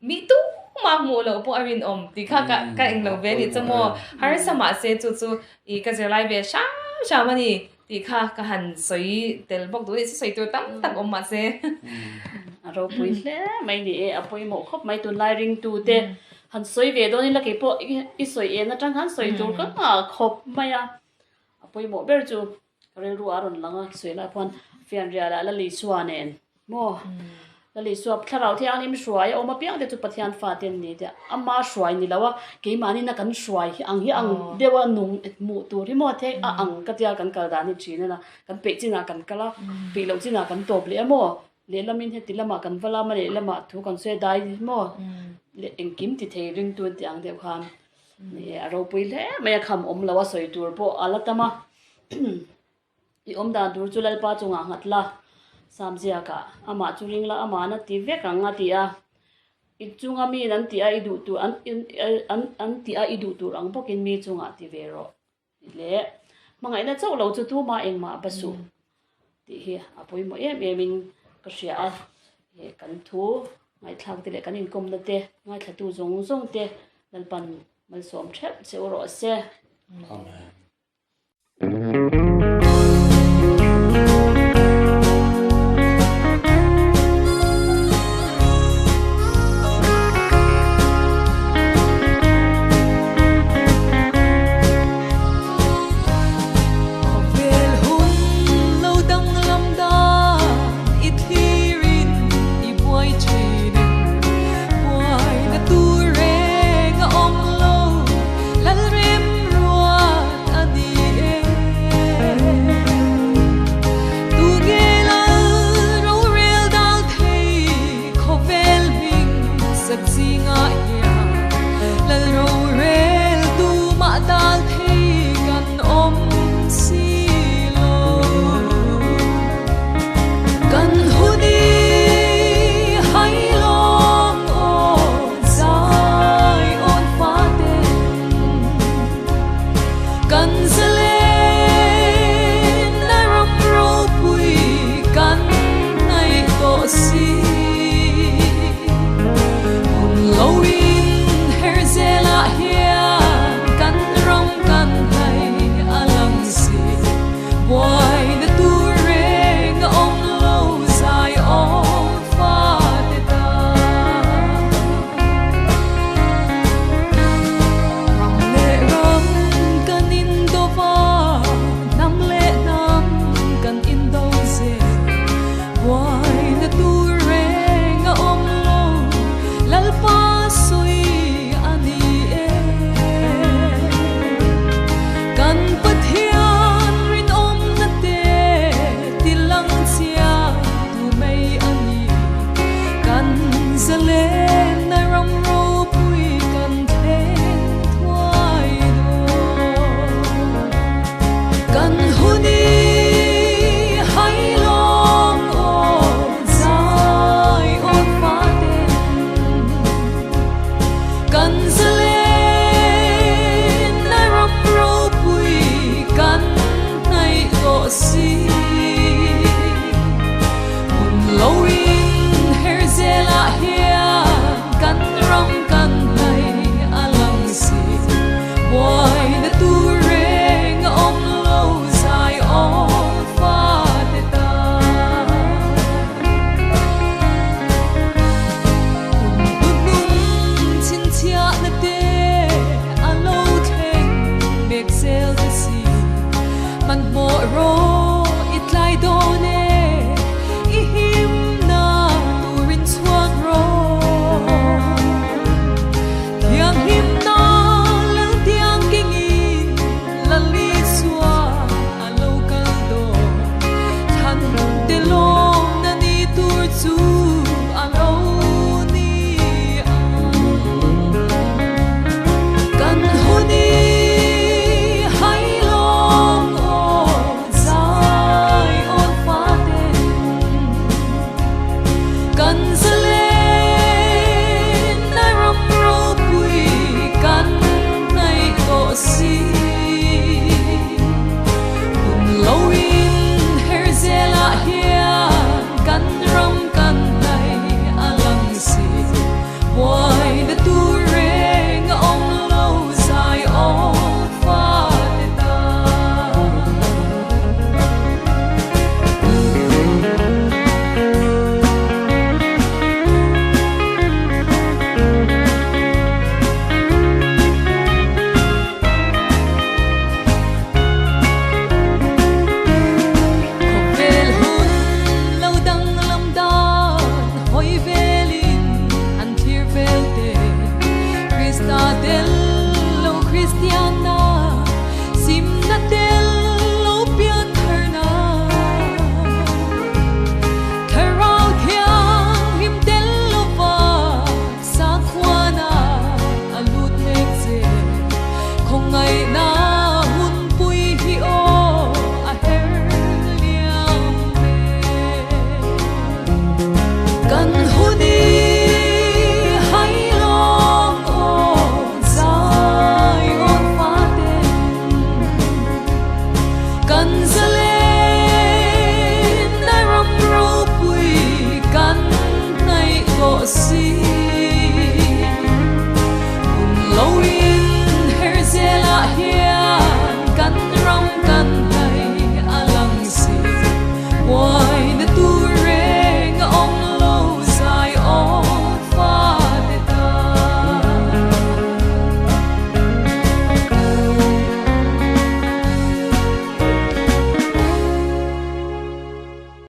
C: mi tu ma mu lo po rin ti kha ka eng lo ve ni chamo har sama se chu I ka zerlai ve sha mani ti kha ka han soi tel bok du soi tu tam tak ma se
A: ro pui le mai ni apoi mo khop mai tu lai ring tu te han soi ve do ni la ke po I soi e na tang han soi tur ka ma khop maya apoi mo ber chu rel ru aron langa soi la pon fian ria la li suanen mo la li suap tharau the anim shuai o ma piang de chu pathian fa ten ni de ama shuai ni lawa ke mani na kan shuai hi ang dewa nung et mu tu ri mo the a ang ka tia kan kal da ni china na kan pe china kan kala pe lo china kan top le mo le lamin he tilama kan vala ma le lama thu kan se dai mo le engkim ti thei ring tu ti ang de khan ni aro pui le me kham om lawa soi tur po alatama I om da dur chulal pa chunga ngatla samjia ka ama chuling la ama na ti ve ka nga ti a I chunga mi nan ti a idu tu an ti a idu tur ang pokin mi chunga ti ve ro le mangai na chau lo chu tu ma eng ma basu ti hi apoi mo min ka sia a he kan thu ngai thak ti le kan in kom na te ngai thatu zong te dalpan mal som thep se ro se
B: Amen.
D: Zaithiam